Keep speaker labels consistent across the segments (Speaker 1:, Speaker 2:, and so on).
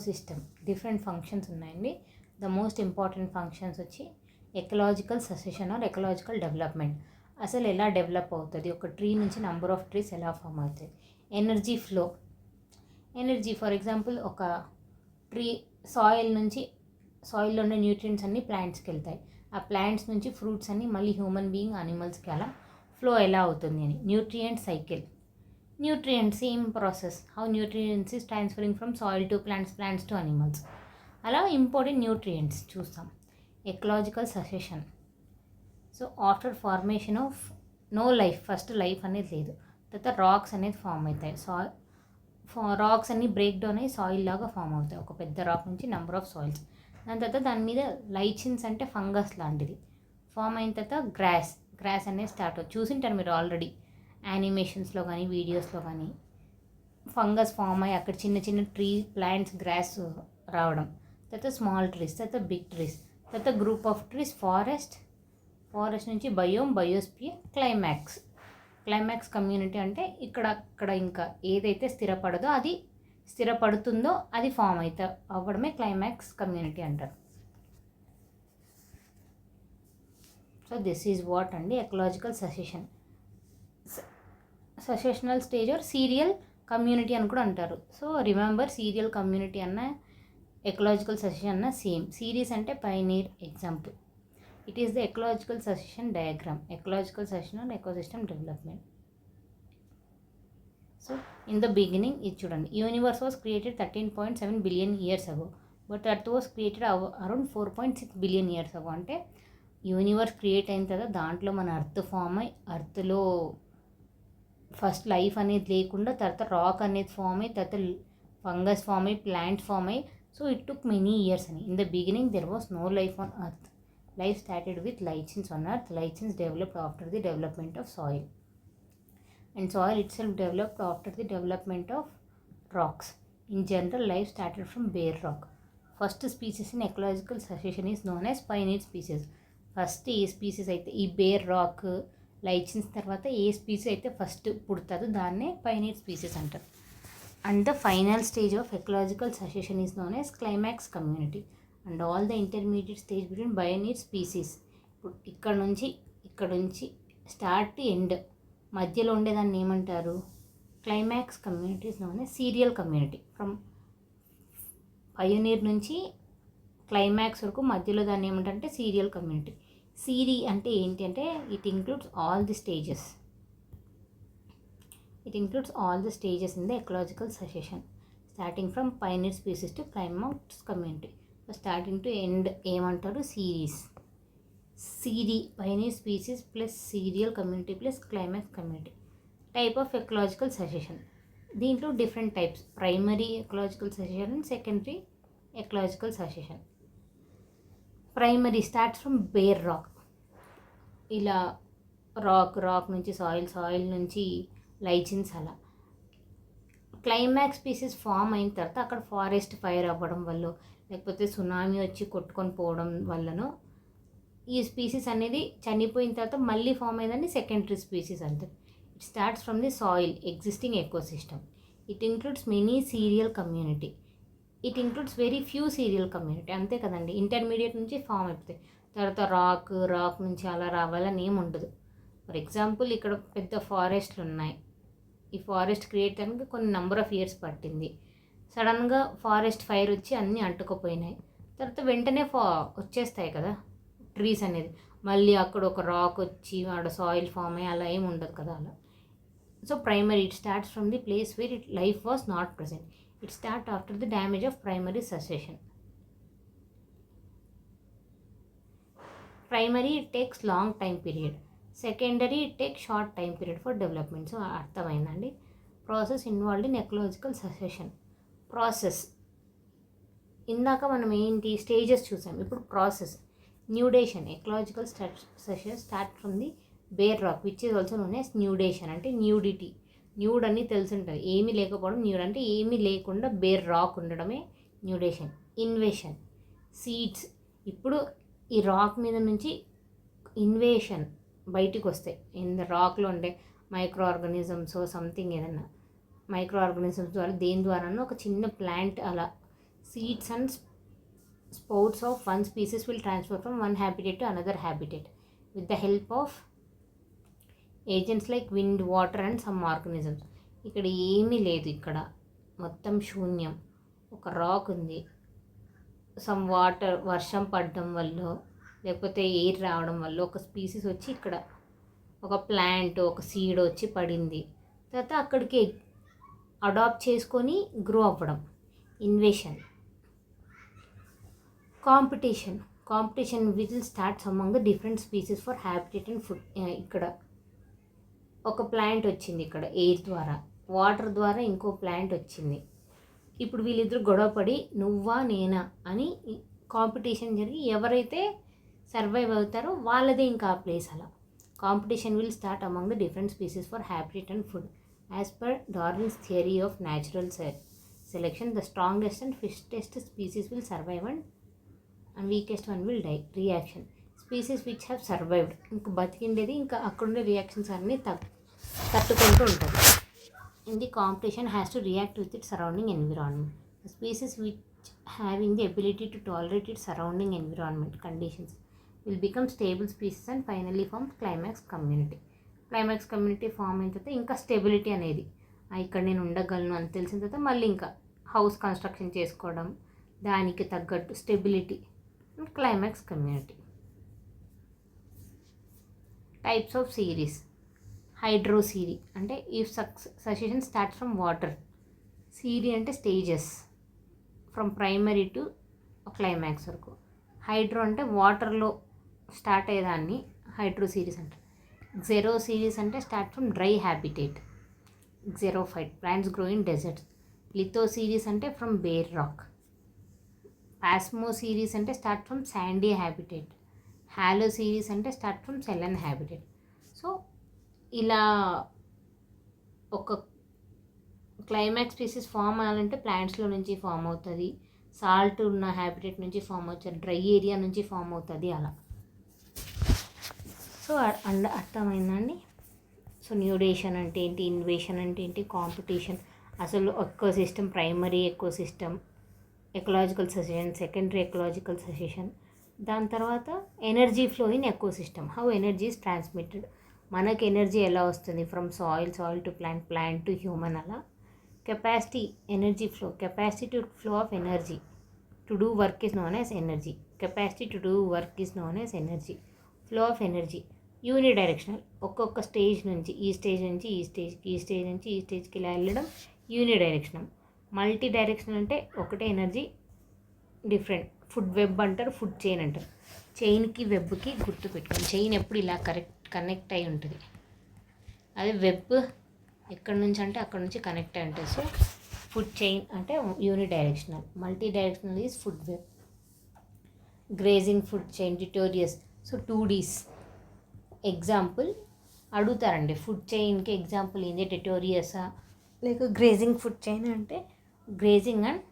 Speaker 1: System different functions ఉన్నాయండి. The most important functions వచ్చి ecological ససెషన్ are ecological development. అసలు ఎలా డెవలప్ అవుతుంది, ఒక ట్రీ నుంచి నెంబర్ ఆఫ్ ట్రీస్ ఎలా ఫామ్ అవుతాయి, energy flow, energy for example ఒక ట్రీ సాయిల్లో ఉండే న్యూట్రియంట్స్ అన్నీ ప్లాంట్స్కి వెళ్తాయి. ఆ ప్లాంట్స్ నుంచి ఫ్రూట్స్ అన్నీ మళ్ళీ హ్యూమన్ బీయింగ్ అనిమల్స్కి అలా ఫ్లో ఎలా అవుతుంది అని nutrient cycle. Nutrients, same process, how nutrients is transferring from soil to plants to animals. అలా ఇంపార్టెంట్ న్యూట్రియంట్స్ చూస్తాం. Ecological succession. So after formation of no life, first life అనేది లేదు, తర్వాత రాక్స్ అనేది ఫామ్ అవుతాయి. రాక్స్ అన్ని బ్రేక్ డౌన్ అయ్యి soil లాగా ఫామ్ అవుతాయి. ఒక పెద్ద రాక్ నుంచి నెంబర్ ఆఫ్ సాయిల్స్. దాని తర్వాత దాని మీద లైచిన్స్ అంటే ఫంగస్ లాంటిది ఫామ్ అయిన తర్వాత గ్రాస్ అనేది స్టార్ట్ అవుతుంది. చూసింటారు మీరు ఆల్రెడీ యానిమేషన్స్లో కానీ వీడియోస్లో కానీ. ఫంగస్ ఫామ్ అయ్యి అక్కడ చిన్న చిన్న ట్రీ ప్లాంట్స్ గ్రాస్ రావడం, తర్వాత స్మాల్ ట్రీస్, తర్వాత బిగ్ ట్రీస్, తర్వాత గ్రూప్ ఆఫ్ ట్రీస్, ఫారెస్ట్ నుంచి బయోస్పియర్, క్లైమాక్స్ కమ్యూనిటీ. అంటే ఇక్కడ ఇంకా ఏదైతే స్థిరపడుతుందో అది ఫామ్ అవ్వడమే క్లైమాక్స్ కమ్యూనిటీ అంటారు. సో దిస్ ఈజ్ వాట్ అండి ecological succession. Successional stage or seral community అని కూడా అంటారు. సో రిమెంబర్, సీరియల్ కమ్యూనిటీ అన్న ఎకలాజికల్ ససెషన్ అన్న సేమ్. సిరీస్ అంటే pioneer example. It is the ecological succession diagram. Ecological succession and ecosystem development. So in the beginning ఇది చూడండి, universe was created 13.7 billion years ago, but earth was created around 4.6 billion years ago. అంటే universe create అయిన తర్వాత దాంట్లో మన earth form అయ్యి, అర్త్లో first life అనేది లేకుండా తర్వాత రాక్ అనేది ఫామ్ అయ్యి, తర్వాత ఫంగస్ ఫామ్ అయ్యి, ప్లాంట్ ఫామ్ అయ్యి. So it took many years అని. In the beginning there was no life on earth. Life started with lichens on earth. Lichens developed after the development of soil, and soil itself developed after the development of rocks. In general life started from bare rock. First species in ecological succession is known as pioneer species. First ఏ species అయితే ఈ bear rock లైచిన్స్ తర్వాత ఏ species అయితే first పుడతాదో దాన్నే pioneer species అంటారు. And the final stage of ecological succession is known as climax community and all the intermediate stage between pioneer species. ఇప్పుడు ఇక్కడ నుంచి స్టార్ట్ టు ఎండ్ మధ్యలో ఉండేదాన్ని ఏమంటారు? Climax community is known as seral community. From pioneer నుంచి climax వరకు మధ్యలో దాన్ని ఏమంటారంటే సీరియల్ కమ్యూనిటీ. సీరీ అంటే ఏంటి అంటే it includes all the stages. In the ecological succession starting from pioneer species to climax community. Starting to end ఏమంటారు? Series. Pioneer species plus seral community plus climax community. Type of ecological succession, దీంట్లో different types. Primary ecological succession and secondary ecological succession. Primary starts from bare rock. ఇలా rock నుంచి soil నుంచి lichens అలా. Climax species form అయిన తర్వాత అక్కడ forest fire అవ్వడం వల్ల లేకపోతే సునామీ వచ్చి కొట్టుకొని పోవడం వల్లనో ఈ స్పీసీస్ అనేది చనిపోయిన తర్వాత మళ్ళీ ఫామ్ అయ్యేదాన్ని సెకండరీ స్పీసీస్ అంటారు. It starts from the soil existing ecosystem. It includes many serial community. It includes very few serial community. అంతే కదండి, ఇంటర్మీడియట్ నుంచి ఫామ్ అయిపోతాయి. తర్వాత రాక్ నుంచి అలా రావాలని ఏమి ఉండదు. ఫర్ ఎగ్జాంపుల్ ఇక్కడ పెద్ద ఫారెస్ట్లు ఉన్నాయి. ఈ ఫారెస్ట్ క్రియేట్ చేయడానికి కొన్ని నెంబర్ ఆఫ్ ఇయర్స్ పట్టింది. సడన్గా ఫారెస్ట్ ఫైర్ వచ్చి అన్నీ అంటుకుపోయినాయి. తర్వాత వెంటనే వచ్చేస్తాయి కదా ట్రీస్ అనేది. మళ్ళీ అక్కడ ఒక రాక్ వచ్చి ఆడ సాయిల్ ఫామ్ అయ్యి అలా ఏమి ఉండదు కదా అలా. So primary it starts from the place where life was not present. It starts after the damage of primary succession. Primary it takes long time period. Secondary it takes short time period for development. So అర్థమైందండి. Process involved in ecological succession. Process ఇందాక మనం ఏంటి stages చూసాం, ఇప్పుడు process. Nudation. Ecological succession start from the bare rock which is also known as nudation. అంటే nudity. Nude అని తెలుసుంటుంది, ఏమీ లేకపోవడం. న్యూడ్ అంటే ఏమీ లేకుండా బేర్ రాక్ ఉండడమే న్యూడేషన్. ఇన్వేషన్. సీడ్స్. ఇప్పుడు ఈ రాక్ మీద నుంచి ఇన్వేషన్ బయటికి వస్తాయి. రాక్లో ఉండే మైక్రో ఆర్గానిజమ్స్ సంథింగ్ ఏదన్నా మైక్రో ఆర్గానిజమ్స్ ద్వారా దేని ద్వారా ఒక చిన్న ప్లాంట్ అలా Seeds and spouts of one species will transfer from one habitat to another habitat with the help of agents like wind, water and some organisms. ఇక్కడ ఏమీ లేదు, ఇక్కడ మొత్తం శూన్యం. ఒక రాక్ ఉంది, సమ్ వాటర్ వర్షం పడడం వల్ల లేకపోతే ఎయిర్ రావడం వల్ల ఒక స్పీసీస్ వచ్చి ఇక్కడ ఒక ప్లాంట్, ఒక సీడ్ వచ్చి పడింది. తర్వాత అక్కడికి అడాప్ట్ చేసుకొని గ్రో అవ్వడం. Invasion. Competition will starts among the different species for habitat and food. ఇక్కడ ఒక ప్లాంట్ వచ్చింది, ఇక్కడ ఎయిర్ ద్వారా, వాటర్ ద్వారా ఇంకో ప్లాంట్ వచ్చింది. ఇప్పుడు వీళ్ళిద్దరు గొడవపడి నువ్వా నేనా అని కాంపిటీషన్ జరిగి ఎవరైతే సర్వైవ్ అవుతారో వాళ్ళదే ఇంకా ఆ ప్లేస్. అలా competition will start among the different species for habitat and food. As per Darwin's theory of natural selection, the strongest and fittest species will survive and weakest one will die. Reaction. Species which have survived, ఇంకా బతికిండేది ఇంకా అక్కడుండే reactions అన్నీ తట్టుకుంటూ ఉంటుంది. In the competition has to react with its surrounding environment. The species which having the ability to tolerate its surrounding environment conditions will become stable species and finally form climax community. Climax community form అయిన తర్వాత ఇంకా stability అనేది, ఇక్కడ నేను ఉండగలను అని తెలిసిన తర్వాత మళ్ళీ ఇంకా హౌస్ కన్స్ట్రక్షన్ చేసుకోవడం, దానికి తగ్గట్టు stability, climax community. Types of series. Hydrosere అంటే if succession starts from water. Sere అంటే stages from primary to climax వరకు. హైడ్రో అంటే వాటర్లో స్టార్ట్ అయ్యేదాన్ని హైడ్రో సిరీస్ అంటారు. జెరో సిరీస్ అంటే start from dry habitat. xerophyte plants grow in deserts. Litho series అంటే from bare rock. Psammo series అంటే start from sandy habitat. Halo series అంటే start from saline habitat. So ఇలా ఒక climax species form అవ్వాలంటే ప్లాంట్స్లో నుంచి form అవుతుంది, salt ఉన్న habitat నుంచి ఫామ్ అవుతుంది, డ్రై ఏరియా నుంచి ఫామ్ అవుతుంది అలా. సో అర్థమైందండి. సో న్యూడేషన్ అంటే ఏంటి, ఇన్వేషన్ అంటే ఏంటి, కాంపిటీషన్, అసలు ecosystem, primary ecosystem, ecological succession, secondary ecological succession. దాని తర్వాత energy flow in ecosystem, how energy is transmitted. మనకి ఎనర్జీ ఎలా వస్తుంది, from soil to plant to human అలా. Capacity, energy flow, capacity to flow of energy to do work is known as energy. Capacity to do work is known as energy. Flow of energy unidirectional, ఒక్కొక్క stage నుంచి ఈ stage నుంచి ఈ స్టేజ్కి, ఈ stage నుంచి ఈ స్టేజ్కి ఇలా వెళ్ళడం యూనిడైరెక్షనల్. మల్టీ డైరెక్షనల్ అంటే ఒకటే ఎనర్జీ డిఫరెంట్. ఫుడ్ వెబ్ అంటారు, ఫుడ్ చైన్ అంటారు. చైన్కి వెబ్కి గుర్తు పెట్టుకోండి, చైన్ ఎప్పుడు ఇలా కనెక్ట్ అయి ఉంటుంది, అదే వెబ్ ఎక్కడి నుంచి అంటే అక్కడ నుంచి కనెక్ట్ అయి ఉంటుంది. సో ఫుడ్ చైన్ అంటే unidirectional. Multi directional is food web. Grazing food chain, detritus. So 2Ds. Example అడుగుతారండి, ఫుడ్ చైన్కి ఎగ్జాంపుల్ ఏంటి, డిటోరియసా లేక గ్రేజింగ్ ఫుడ్ చైన్ అంటే grazing and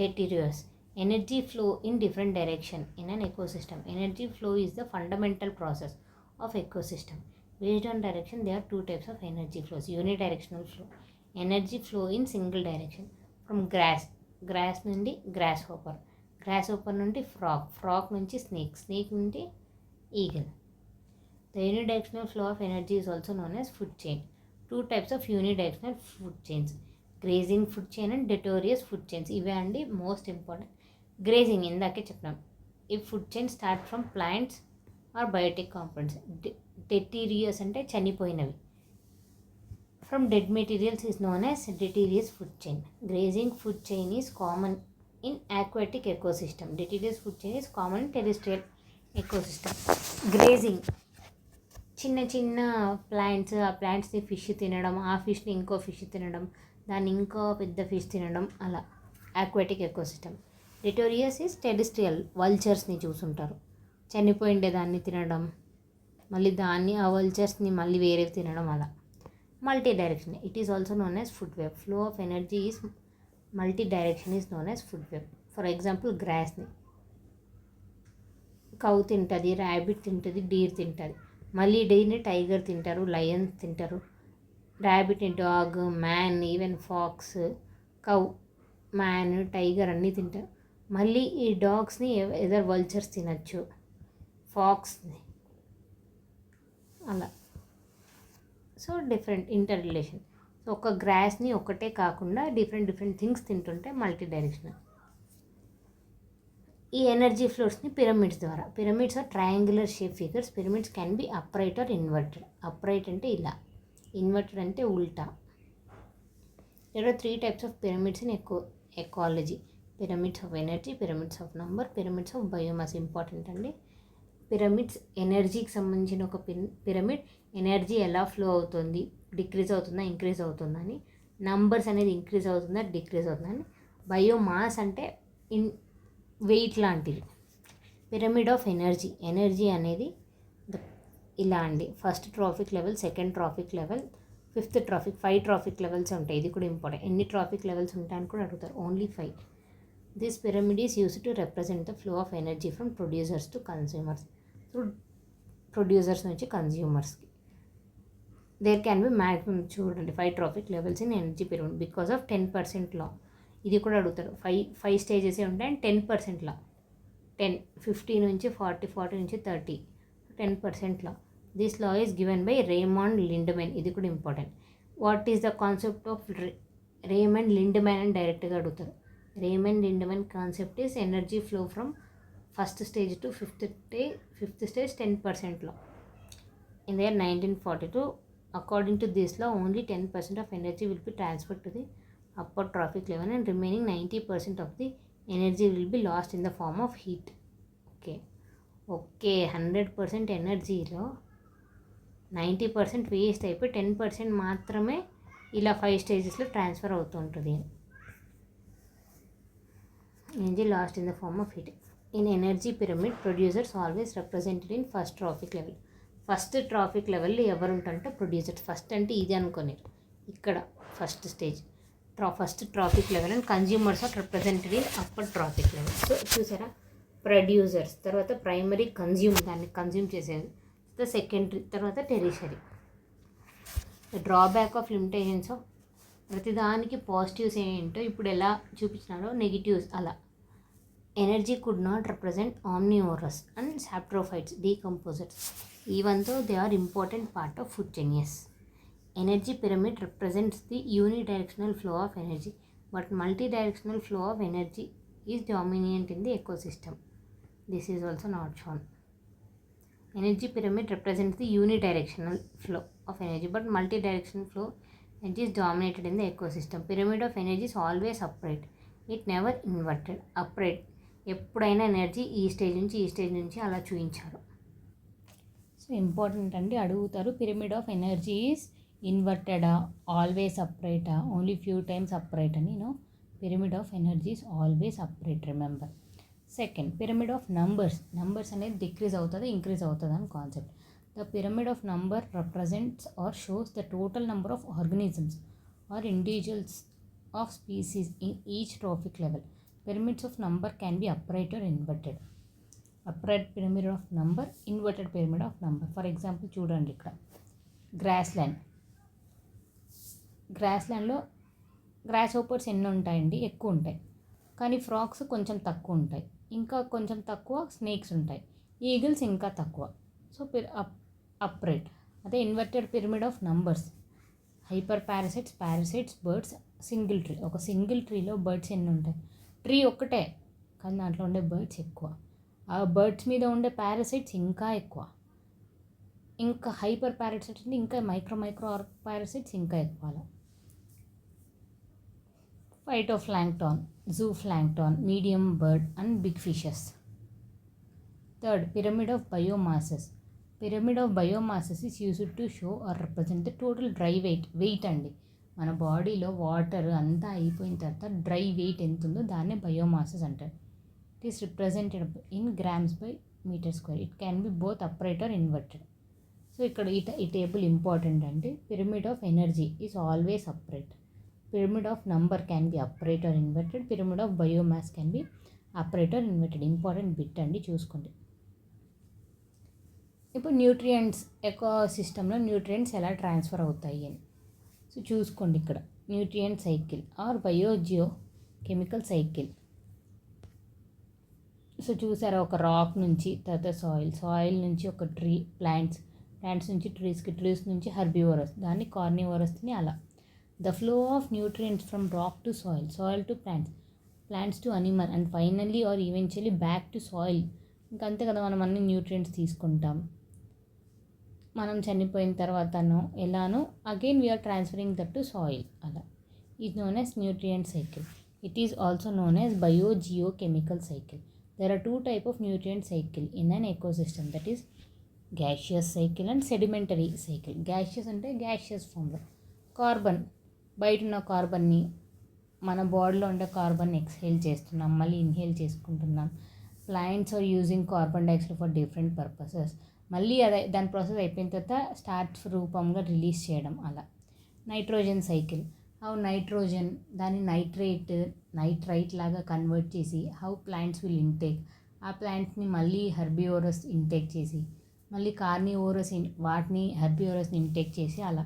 Speaker 1: detritus. Energy flow in different direction in an ecosystem. Energy flow is the fundamental process of ecosystem. Based on direction, there are two types of energy flows. Unidirectional flow, energy flow in single direction. From grass నుండి grasshopper నుండి frog నుంచి snake నుండి eagle. The unidirectional flow of energy is also known as food chain. Two types of unidirectional food chains, grazing food chain and detorious food chains. ఇవే అండి most important. Grazing ఇందాకే చెప్పినాం, ఈ food chain start from plants or biotic compounds. Detritus అంటే చనిపోయినవి. From dead materials is known as detritus food chain. Grazing food chain is common in aquatic ecosystem. Detritus food chain is common in terrestrial ecosystem. Grazing చిన్న చిన్న plants, ఆ ప్లాంట్స్ని fish తినడం, ఆ ఫిష్ని ఇంకో fish తినడం, దాన్ని ఇంకో పెద్ద ఫిష్ తినడం, అలా ఆక్వాటిక్ ఎకోసిస్టమ్. డెటోరియస్ ఈజ్ టెరెస్ట్రియల్, వల్చర్స్ని చూసుంటారు, చనిపోయిండే దాన్ని తినడం, మళ్ళీ దాన్ని ఆ వల్చర్స్ని మళ్ళీ వేరే తినడం అలా. Multi direction, it is also known as food web. Flow of energy is multi direction is known as food web. For example గ్రాస్ని కౌ తింటుంది, ర్యాబిట్ తింటుంది, డీర్ తింటుంది, మళ్ళీ డీర్ని టైగర్ తింటారు, లయన్స్ తింటారు, ర్యాబిట్ని dog, man, even fox, cow man, tiger అన్నీ తింటారు. మళ్ళీ ఈ డాగ్స్ని ఎదర్ వల్చర్స్ తినచ్చు, ఫాక్స్ని, అలా. So different inter relation. So ఒక గ్రాస్ని ఒకటే కాకుండా డిఫరెంట్ డిఫరెంట్ థింగ్స్ తింటుంటే మల్టీ డైరెక్షనల్. ఈ ఎనర్జీ ఫ్లోర్స్ని పిరమిడ్స్ ద్వారా. Pyramids are triangular shape figures. Pyramids can be upright or inverted. Upright అంటే ఇలా, ఇన్వర్టెడ్ అంటే ఉల్టా. There are 3 types of pyramids in ecology. Pyramids of energy, pyramids of number, pyramids of biomass. Important అండి. Pyramids ఎనర్జీకి సంబంధించిన ఒక pyramid energy ఎలా flow అవుతుంది, డిక్రీజ్ అవుతుందా ఇంక్రీజ్ అవుతుందా అని. నంబర్స్ అనేది ఇంక్రీజ్ అవుతుందా డిక్రీజ్ అవుతుందా అని. బయోమాస్ అంటే వెయిట్ లాంటిది. పిరమిడ్ ఆఫ్ ఎనర్జీ, ఎనర్జీ అనేది ఇలా అండి. First trophic level, second traffic level, fifth traffic, 5 traffic levels ఉంటాయి. ఇది కూడా ఇంపార్టెంట్. ఎన్ని ట్రాఫిక్ లెవెల్స్ ఉంటాయని కూడా అడుగుతారు. Only 5. This pyramid is used to represent the flow of energy from producers to consumers. Through producers నుంచి కన్స్యూమర్స్కి. దేర్ క్యాన్ బి మ్యాక్సిమం, చూడండి, 5 traffic levels in energy pyramid because of 10% లా. ఇది కూడా అడుగుతారు. 5 stages ఉంటాయి and 10% లా. 10, 50 నుంచి 40, 40 నుంచి 30, 10% law. This law is given by Raymond Lindeman. ఇది కూడా important. What is the concept of Raymond Lindeman అని డైరెక్ట్గా అడుగుతారు. Raymond Lindeman concept is energy flow from first stage to fifth stage 10% law. In the year 1942, according to this law, only 10% of energy will be transferred to the upper trophic level and remaining 90% of the energy will be lost in the form of heat. Okay, 100% ఎనర్జీలో 90% waste అయిపోయి 10% మాత్రమే ఇలా 5 స్టేజెస్లో transfer అవుతుంటుంది. Energy lost in the form of heat. In energy pyramid producers always represented in first trophic level. First trophic లెవెల్లో ఎవరు ఉంటారంటే producers. First అంటే ఇది అనుకోని, ఇక్కడ first stage first trophic level and consumers are represented in upper trophic level. So చూసారా, producers, తర్వాత primary దాన్ని కన్జ్యూమ్ చేసేది, తర్వాత సెకండరీ, తర్వాత tertiary. Drawback of limitations of ప్రతిదానికి పాజిటివ్స్ ఏంటో ఇప్పుడు ఎలా చూపించినారో నెగిటివ్స్ అలా. Energy could not represent omnivorous and saprophytes, decomposers, even though they are important part of food chain. Yes, energy pyramid represents the unidirectional flow of energy, but multidirectional flow of energy is dominant in the ecosystem. This is also not shown. Energy pyramid represents the unidirectional flow of energy, but multidirectional flow energy is dominated in the ecosystem. Pyramid of energy is always upright. It never inverted. Upright. ఎప్పుడైనా energy ఈ stage నుంచి ఈ stage నుంచి అలా చూపించారు. So important అండి, అడుగుతారు. Pyramid of energy is ఇన్వర్టెడా, ఆల్వేస్ అప్రైటా, ఓన్లీ ఫ్యూ టైమ్స్ అప్రైట్ అని. Pyramid of energy is always upright, remember. Second, pyramid of numbers అనేది డిక్రీజ్ అవుతుంది ఇంక్రీజ్ అవుతుంది అని concept. The pyramid of number represents or shows the total number of organisms or individuals of species in each trophic level. Pyramids of number can be upright or inverted. Upright pyramid of number, inverted pyramid of number. For example చూడండి, ఇక్కడ గ్రాస్ల్యాండ్లో gross hoppers ఎన్ని ఉంటాయండి? ఎక్కువ ఉంటాయి. కానీ frocks కొంచెం తక్కువ ఉంటాయి. ఇంకా కొంచెం తక్కువ స్నేక్స్ ఉంటాయి. ఈగిల్స్ ఇంకా తక్కువ. So upright. అదే inverted pyramid of numbers, hyper parasites, birds, single tree. ఒక సింగిల్ ట్రీలో బర్డ్స్ ఎన్ని ఉంటాయి? ట్రీ ఒక్కటే కానీ దాంట్లో ఉండే బర్డ్స్ ఎక్కువ. ఆ బర్డ్స్ మీద ఉండే పారాసైట్స్ ఇంకా ఎక్కువ. ఇంకా హైపర్ పారాసైట్స్ అంటే ఇంకా మైక్రో పారాసైట్స్ ఇంకా ఎక్కువ. అలా phytoplankton, zooplankton, medium bird and big fishes. Third, pyramid of biomasses. Pyramid of biomasses is used to show or represent the total dry weight అండి. మన బాడీలో వాటర్ అంతా అయిపోయిన తర్వాత డ్రై వెయిట్ ఎంత ఉందో దాన్నే బయోమాసెస్ అంటారు. It is represented in grams by meter square. It can be both upright or inverted. So ఇక్కడ ఈ టేబుల్ ఇంపార్టెంట్ అండి. Pyramid of energy is always upright. Pyramid of number can be upright or inverted. Pyramid of biomass can be upright or inverted. Important bit అండి, చూసుకోండి. ఇప్పుడు nutrients, ఎకోసిస్టంలో nutrients ఎలా transfer అవుతాయి అని. సో చూసుకోండి, ఇక్కడ nutrient cycle or chemical cycle. So చూసారా, ఒక రాక్ నుంచి తర్వాత సాయిల్ నుంచి ఒక ట్రీ, ప్లాంట్స్ నుంచి ట్రీస్ నుంచి హెర్బివోరస్, దాన్ని కార్నివోరస్ని అలా. The flow of nutrients from rock to soil to plants to animal and finally or eventually back to soil. ఇంకంతే కదా, మనం అన్ని న్యూట్రియంట్స్ తీసుకుంటాం. మనం చనిపోయిన తర్వాతనో ఎలానో again we are transferring that to soil, అలా is known as nutrient cycle. It is also known as biogeochemical cycle. There are two types of nutrient cycle in an ecosystem, that is gaseous cycle and sedimentary cycle. Gaseous అంటే gaseous ఫామ్లో carbon, బయట ఉన్న కార్బన్ని మన బాడీలో ఉండే carbon exhale చేస్తున్నాం, మళ్ళీ inhale చేసుకుంటున్నాం. Plants are using carbon dioxide for different purposes. మళ్ళీ దాని ప్రాసెస్ అయిపోయిన తర్వాత స్టార్చ్ రూపంగా రిలీజ్ చేయడం, అలా. నైట్రోజన్ సైకిల్, హౌ నైట్రోజన్ దాన్ని నైట్రైట్ లాగా కన్వర్ట్ చేసి హౌ ప్లాంట్స్ విల్ ఇంటేక్, ఆ ప్లాంట్స్ని మళ్ళీ హెర్బివోరస్ ఇంటేక్ చేసి మళ్ళీ కార్నివోరస్ వాటిని హెర్బివోరస్ని ఇంటేక్ చేసి అలా.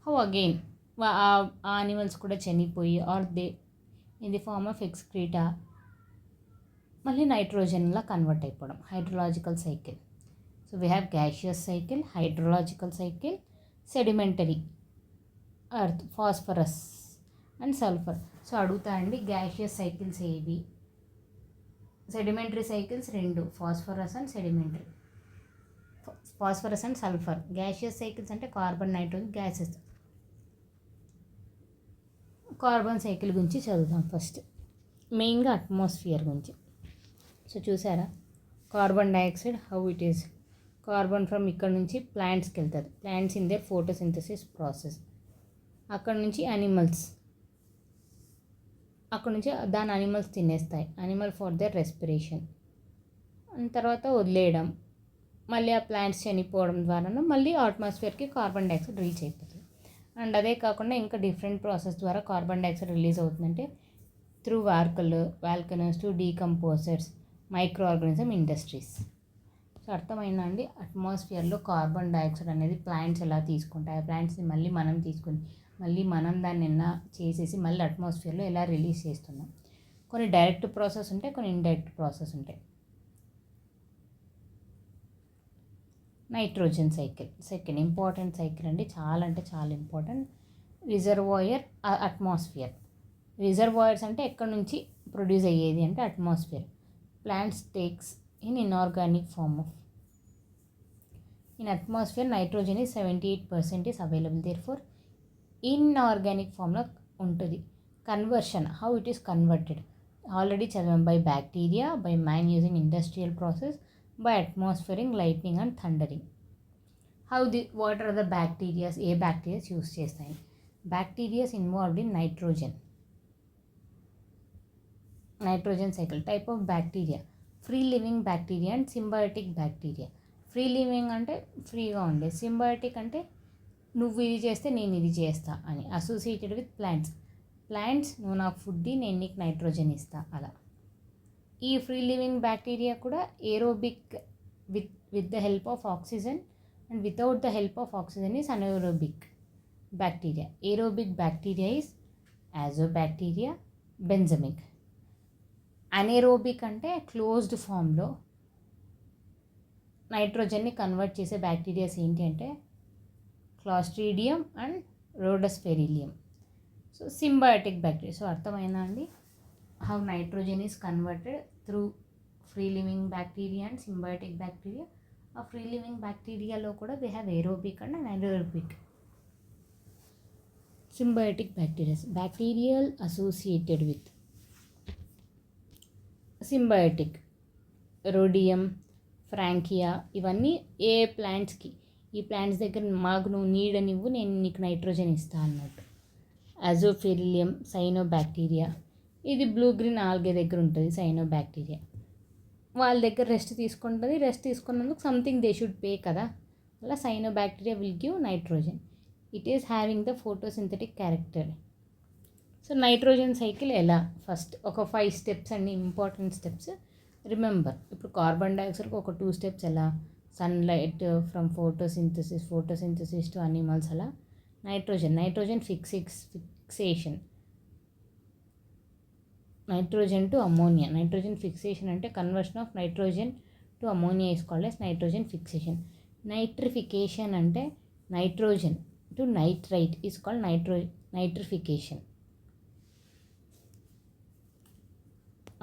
Speaker 1: హౌ అగైన్ ఆ యానిమల్స్ కూడా చనిపోయి or they in the form of excreta మళ్ళీ నైట్రోజన్లా కన్వర్ట్ అయిపోవడం, hydrological cycle. So we have gaseous cycle, hydrological cycle, sedimentary earth, phosphorus and sulphur. So అడుగుతా అండి, గ్యాషియస్ సైకిల్స్ ఏవి, సెడిమెంటరీ సైకిల్స్ రెండు, phosphorus and sulphur. Gaseous cycles అంటే carbon, nitrogen gases. Carbon cycle గురించి చదువుతాం ఫస్ట్, మెయిన్గా atmosphere గురించి. So చూసారా, carbon dioxide how it is, carbon from ఇక్కడ నుంచి ప్లాంట్స్కి వెళ్తుంది, plants in there photosynthesis process. అక్కడ నుంచి యానిమల్స్, అక్కడ నుంచి దాని యానిమల్స్ తినేస్తాయి, యానిమల్ ఫర్ దేర్ రెస్పిరేషన్. తర్వాత వదిలేయడం, మళ్ళీ ఆ ప్లాంట్స్ చనిపోవడం ద్వారా మళ్ళీ అట్మాస్ఫియర్కి కార్బన్ డైఆక్సైడ్ రీచ్ అయిపోతుంది. అండ్ అదే కాకుండా ఇంకా డిఫరెంట్ ప్రాసెస్ ద్వారా కార్బన్ డైఆక్సైడ్ రిలీజ్ అవుతుందంటే through volcanoes to decomposers, micro organism, industries. So అర్థమైందా అండి, అట్మాస్ఫియర్లో కార్బన్ డైఆక్సైడ్ అనేది ప్లాంట్స్ ఎలా తీసుకుంటాయి, ఆ ప్లాంట్స్ని మళ్ళీ మనం తీసుకుని మళ్ళీ మనం దాన్ని ఎలా చేసేసి మళ్ళీ అట్మాస్ఫియర్లో ఎలా రిలీజ్ చేస్తున్నాం. కొన్ని డైరెక్ట్ ప్రాసెస్ ఉంటాయి, కొన్ని ఇండైరెక్ట్ ప్రాసెస్ ఉంటాయి. Nitrogen cycle second important cycle అండి, చాలా అంటే చాలా ఇంపార్టెంట్. Reservoir, atmosphere. రిజర్వాయర్స్ అంటే ఎక్కడి నుంచి ప్రొడ్యూస్ అయ్యేది అంటే atmosphere. Plants takes in inorganic form of. In atmosphere nitrogen is 78% is available, there for inorganic ఫామ్లో ఉంటుంది. Conversion, how it is converted already చదివాం, by bacteria, by man using industrial process, by atmospheric lightning and thundering. What are the bacteria, ఏ bacterias use చేస్తాయి. Bacterias involved in nitrogen cycle. Type of bacteria, free living bacteria and symbiotic bacteria. Free living అంటే ఫ్రీగా ఉండే, symbiotic అంటే నువ్వు ఇది చేస్తే నేను ఇది చేస్తా అని, అసోసియేటెడ్ విత్ ప్లాంట్స్ నువ్వు నాకు ఫుడ్, నేను నీకు నైట్రోజన్ ఇస్తా, అలా. ఈ ఫ్రీ లివింగ్ బ్యాక్టీరియా కూడా aerobic, with the help of oxygen, and without the help of oxygen is anaerobic bacteria. Aerobic bacteria is Azotobacter, బెంజమిక్. అనెరోబిక్ అంటే క్లోజ్డ్ ఫామ్లో నైట్రోజన్ని కన్వర్ట్ చేసే బ్యాక్టీరియాస్ ఏంటి అంటే Clostridium and Rhodospirillum. So symbiotic bacteria. So అర్థమైందా అండి, how nitrogen is converted through free living bacteria and symbiotic bacteria. A free living bacteria lo kuda we have aerobic and anaerobic. Symbiotic bacterial associated with symbiotic, rhodium, frankia, ఇవన్నీ ఏ ప్లాంట్స్కి, ఈ plants దగ్గర మాకు నువ్వు నీడ నివ్వు, నేను నీకు నైట్రోజన్ ఇస్తా అన్నట్టు. అజోఫెరిలియం, సైనోబ్యాక్టీరియా, ఇది బ్లూ గ్రీన్ ఆల్గే దగ్గర ఉంటుంది సైనోబ్యాక్టీరియా. వాళ్ళ దగ్గర రెస్ట్ తీసుకుంటుంది, రెస్ట్ తీసుకున్నందుకు సంథింగ్ దే షుడ్ పే కదా, అలా cyanobacteria will give nitrogen. It is having the photosynthetic character. So nitrogen cycle ఎలా, ఫస్ట్ ఒక 5 స్టెప్స్ అండి, ఇంపార్టెంట్ స్టెప్స్ రిమెంబర్. ఇప్పుడు కార్బన్ డైఆక్సైడ్కి ఒక 2 స్టెప్స్ ఎలా, sunlight from photosynthesis to animals, అలా nitrogen fixation, nitrogen to ammonia. Nitrogen fixation అంటే conversion of nitrogen to ammonia is called as nitrogen fixation. Nitrification అంటే nitrogen to nitrite is called nitrification.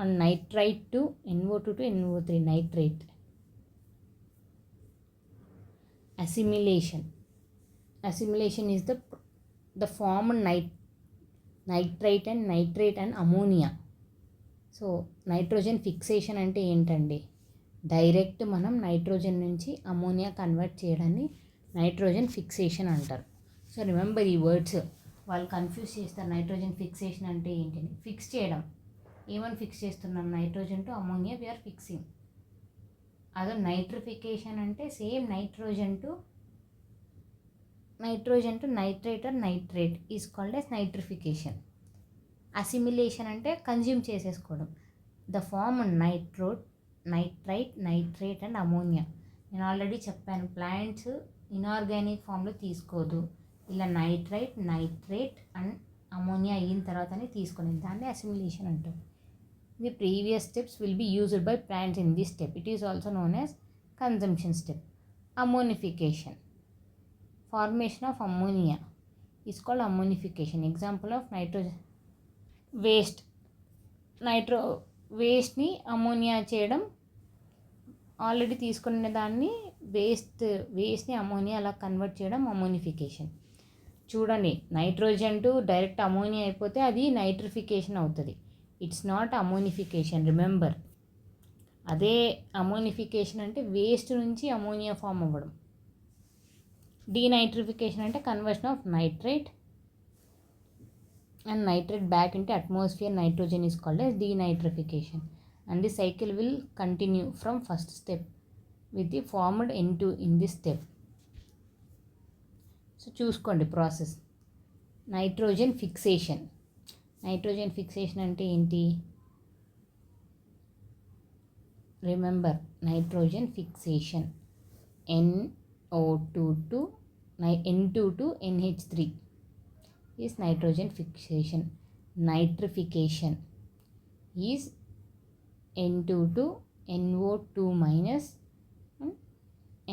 Speaker 1: And nitrite to NO2 to NO3 nitrite. Assimilation is the formed nitrite and nitrate and ammonia. So nitrogen fixation అంటే ఏంటండి, direct మనం nitrogen నుంచి ammonia convert చేయడాన్ని nitrogen fixation అంటారు. So remember ఈ words, వాళ్ళు confuse చేస్తారు. Nitrogen fixation అంటే ఏంటని. ఫిక్స్ చేయడం, ఏమని ఫిక్స్ చేస్తున్నాం, nitrogen to ammonia we are fixing. అదో నైట్రిఫికేషన్ అంటే same nitrogen to nitrate or nitrate is called as nitrification. Assimilation అంటే కన్జ్యూమ్ చేసేసుకోవడం. The form nitrite, nitrate and ammonia. నేను ఆల్రెడీ చెప్పాను, ప్లాంట్స్ ఇనార్గానిక్ ఫామ్లో తీసుకోదు, ఇలా నైట్రేట్ అండ్ అమోనియా అయిన తర్వాతనే తీసుకునేది, దాన్ని అసిమిలేషన్ అంటారు. The previous steps will be used by plants in this step. It is also known as consumption step. Ammonification, formation of ammonia is called ammonification. Example of nitrogen వేస్ట్ని ammonia చేయడం. Already తీసుకున్న దాన్ని వేస్ట్ని ammonia అలా convert చేయడం ammonification. చూడండి, nitrogen to direct ammonia అయిపోతే అది నైట్రిఫికేషన్ అవుతుంది. It's not ammonification, remember. అదే అమోనిఫికేషన్ అంటే వేస్ట్ నుంచి అమోనియా ఫామ్ అవ్వడం. డీనైట్రిఫికేషన్ అంటే conversion of nitrate and nitrate back into atmosphere. Nitrogen is called as denitrification, and the cycle will continue from first step with the formed N2 in this step. So చూసుకోండి process. Nitrogen fixation అంటే ఏంటి, remember nitrogen fixation NO2 to N2 to NH3 is nitrogen fixation. Nitrification is N2 to NO2 minus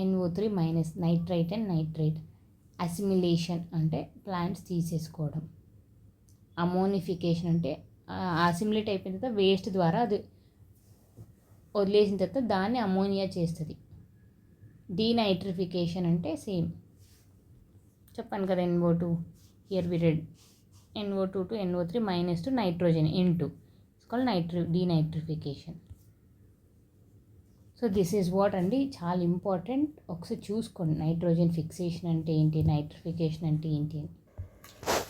Speaker 1: NO3 minus nitrite and nitrate. Assimilation అంటే plants తీసేసుకోవడం. Ammonification అంటే assimilate అయిపోయిన తర్వాత waste ద్వారా అది వదిలేసిన తర్వాత దాన్ని అమోనియా చేస్తుంది. డీనైట్రిఫికేషన్ అంటే సేమ్ చెప్పాను కదా, NO2, here we read NO2 to NO3 minus to nitrogen N2. It's called denitrification. So this is what అండి, చాలా ఇంపార్టెంట్. ఒకసారి చూసుకోండి నైట్రోజన్ ఫిక్సేషన్ అంటే ఏంటి, నైట్రిఫికేషన్ అంటే ఏంటి అని.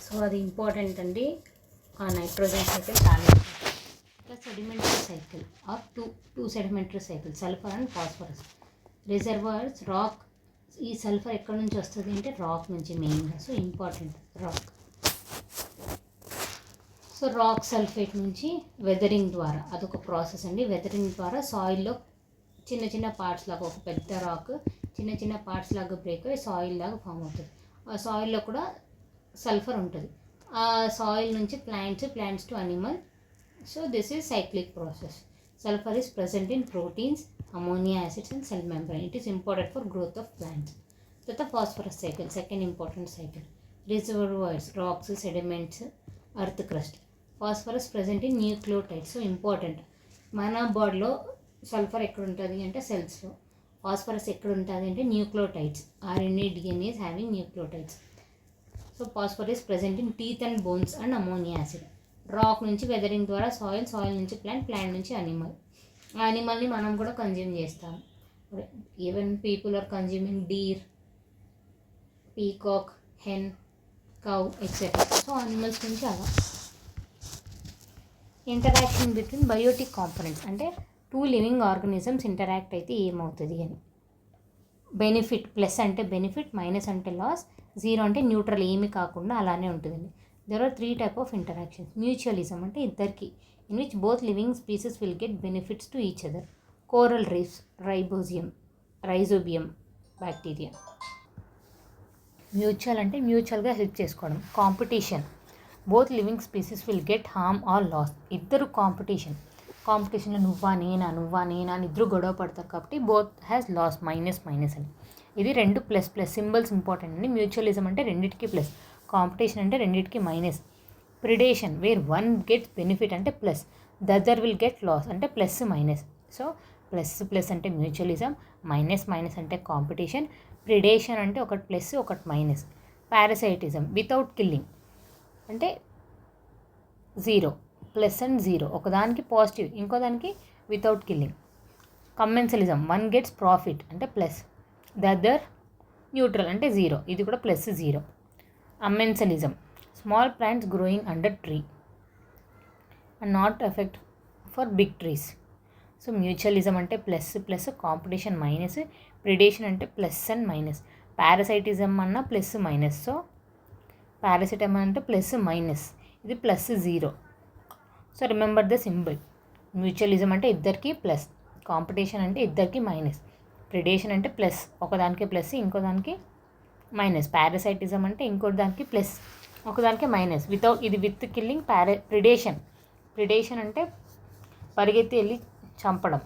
Speaker 1: సో అది ఇంపార్టెంట్ అండి. ఆ నైట్రోజన్ సైకిల్ చాలా ఇంకా sedimentary cycle or two sedimentary cycle, sulphur and phosphorus. Reservoirs rock. ఈ సల్ఫర్ ఎక్కడి నుంచి వస్తుంది అంటే రాక్ నుంచి మెయిన్గా. So important rock. So rock sulphate నుంచి వెదరింగ్ ద్వారా, అదొక ప్రాసెస్ అండి. వెదరింగ్ ద్వారా సాయిల్లో చిన్న చిన్న పార్ట్స్ లాగా, ఒక పెద్ద రాక్ చిన్న చిన్న పార్ట్స్ లాగా బ్రేక్ అయ్యి సాయిల్ లాగా ఫామ్ అవుతుంది. ఆ సాయిల్లో కూడా సల్ఫర్ ఉంటుంది. ఆ సాయిల్ నుంచి plants to animal. So this is cyclic process. Sulfur is present in proteins, ammonia acids and cell membrane. It is important for growth of plants. So the phosphorus cycle, second important cycle. Reservoirs, rocks, sediments, earth crust. Phosphorus present in nucleotides. So important. మన బాడీలో sulphur ఎక్కడ ఉంటుంది అంటే సెల్స్లో, phosphorus ఎక్కడ ఉంటుంది అంటే nucleotides. RNA, DNA is having nucleotides. So phosphorus present in teeth and bones and ammonia acid. Rock నుంచి weathering ద్వారా సాయిల్ నుంచి ప్లాంట్ నుంచి అనిమల్. ఆ అనిమల్ని మనం కూడా కన్జ్యూమ్ చేస్తాం. Even people are consuming deer, peacock, hen, cow etcetera. So animals నుంచి అలా. ఇంటరాక్షన్ బిట్వీన్ బయోటిక్ కాంపోనెంట్స్ అంటే టూ లివింగ్ ఆర్గనిజమ్స్ ఇంటరాక్ట్ అయితే ఏమవుతుంది అని. బెనిఫిట్, ప్లస్ అంటే బెనిఫిట్, మైనస్ అంటే లాస్, జీరో అంటే న్యూట్రల్, ఏమీ కాకుండా అలానే ఉంటుందండి. There are 3 types of interactions. Mutualism అంటే ఇద్దరికి, in which both living species will get benefits to each other. Coral reefs, rhizobium bacteria. Mutual అంటే మ్యూచువల్గా హెల్ప్ చేసుకోవడం. Competition both living species will get harm or loss. ఇద్దరు కాంపిటీషన్లో నువ్వా నేనా అని ఇద్దరు గొడవ పడతారు కాబట్టి బోత్ హ్యాస్ లాస్, మైనస్ అని. ఇది రెండు ప్లస్ సింబల్స్ ఇంపార్టెంట్ అండి. మ్యూచువలిజం అంటే రెండింటికి ప్లస్, కాంపిటీషన్ అంటే రెండింటికి minus. Predation where one gets benefit అంటే plus, the other will get loss అంటే ప్లస్ మైనస్. సో ప్లస్ అంటే మ్యూచువలిజం, మైనస్ అంటే కాంపిటీషన్, ప్రిడేషన్ అంటే ఒకటి ప్లస్ ఒకటి మైనస్. పారాసైటిజం వితౌట్ కిల్లింగ్ అంటే జీరో, ప్లస్ అండ్ జీరో, ఒకదానికి పాజిటివ్ ఇంకో దానికి without killing. Commensalism one gets profit అంటే ప్లస్, ద అదర్ న్యూట్రల్ అంటే జీరో, ఇది కూడా plus zero. Amensalism small plants growing under tree and not effect for big trees. So mutualism అంటే plus, competition minus, predation అంటే plus and minus. Parasitism అన్న plus minus, so parasitism అంటే plus minus, ఇది plus zero. So remember the symbol. Mutualism అంటే ఇద్దరికి plus, competition అంటే ఇద్దరికి minus, predation అంటే ప్లస్ ఒకదానికి ప్లస్ ఇంకో దానికి మైనస్, పారాసైటిజం అంటే ఇంకో దానికి ప్లస్ ఒకదానికి మైనస్. ఇది విత్ కిల్లింగ్. ప్రిడేషన్ అంటే పరిగెత్తి వెళ్ళి చంపడం,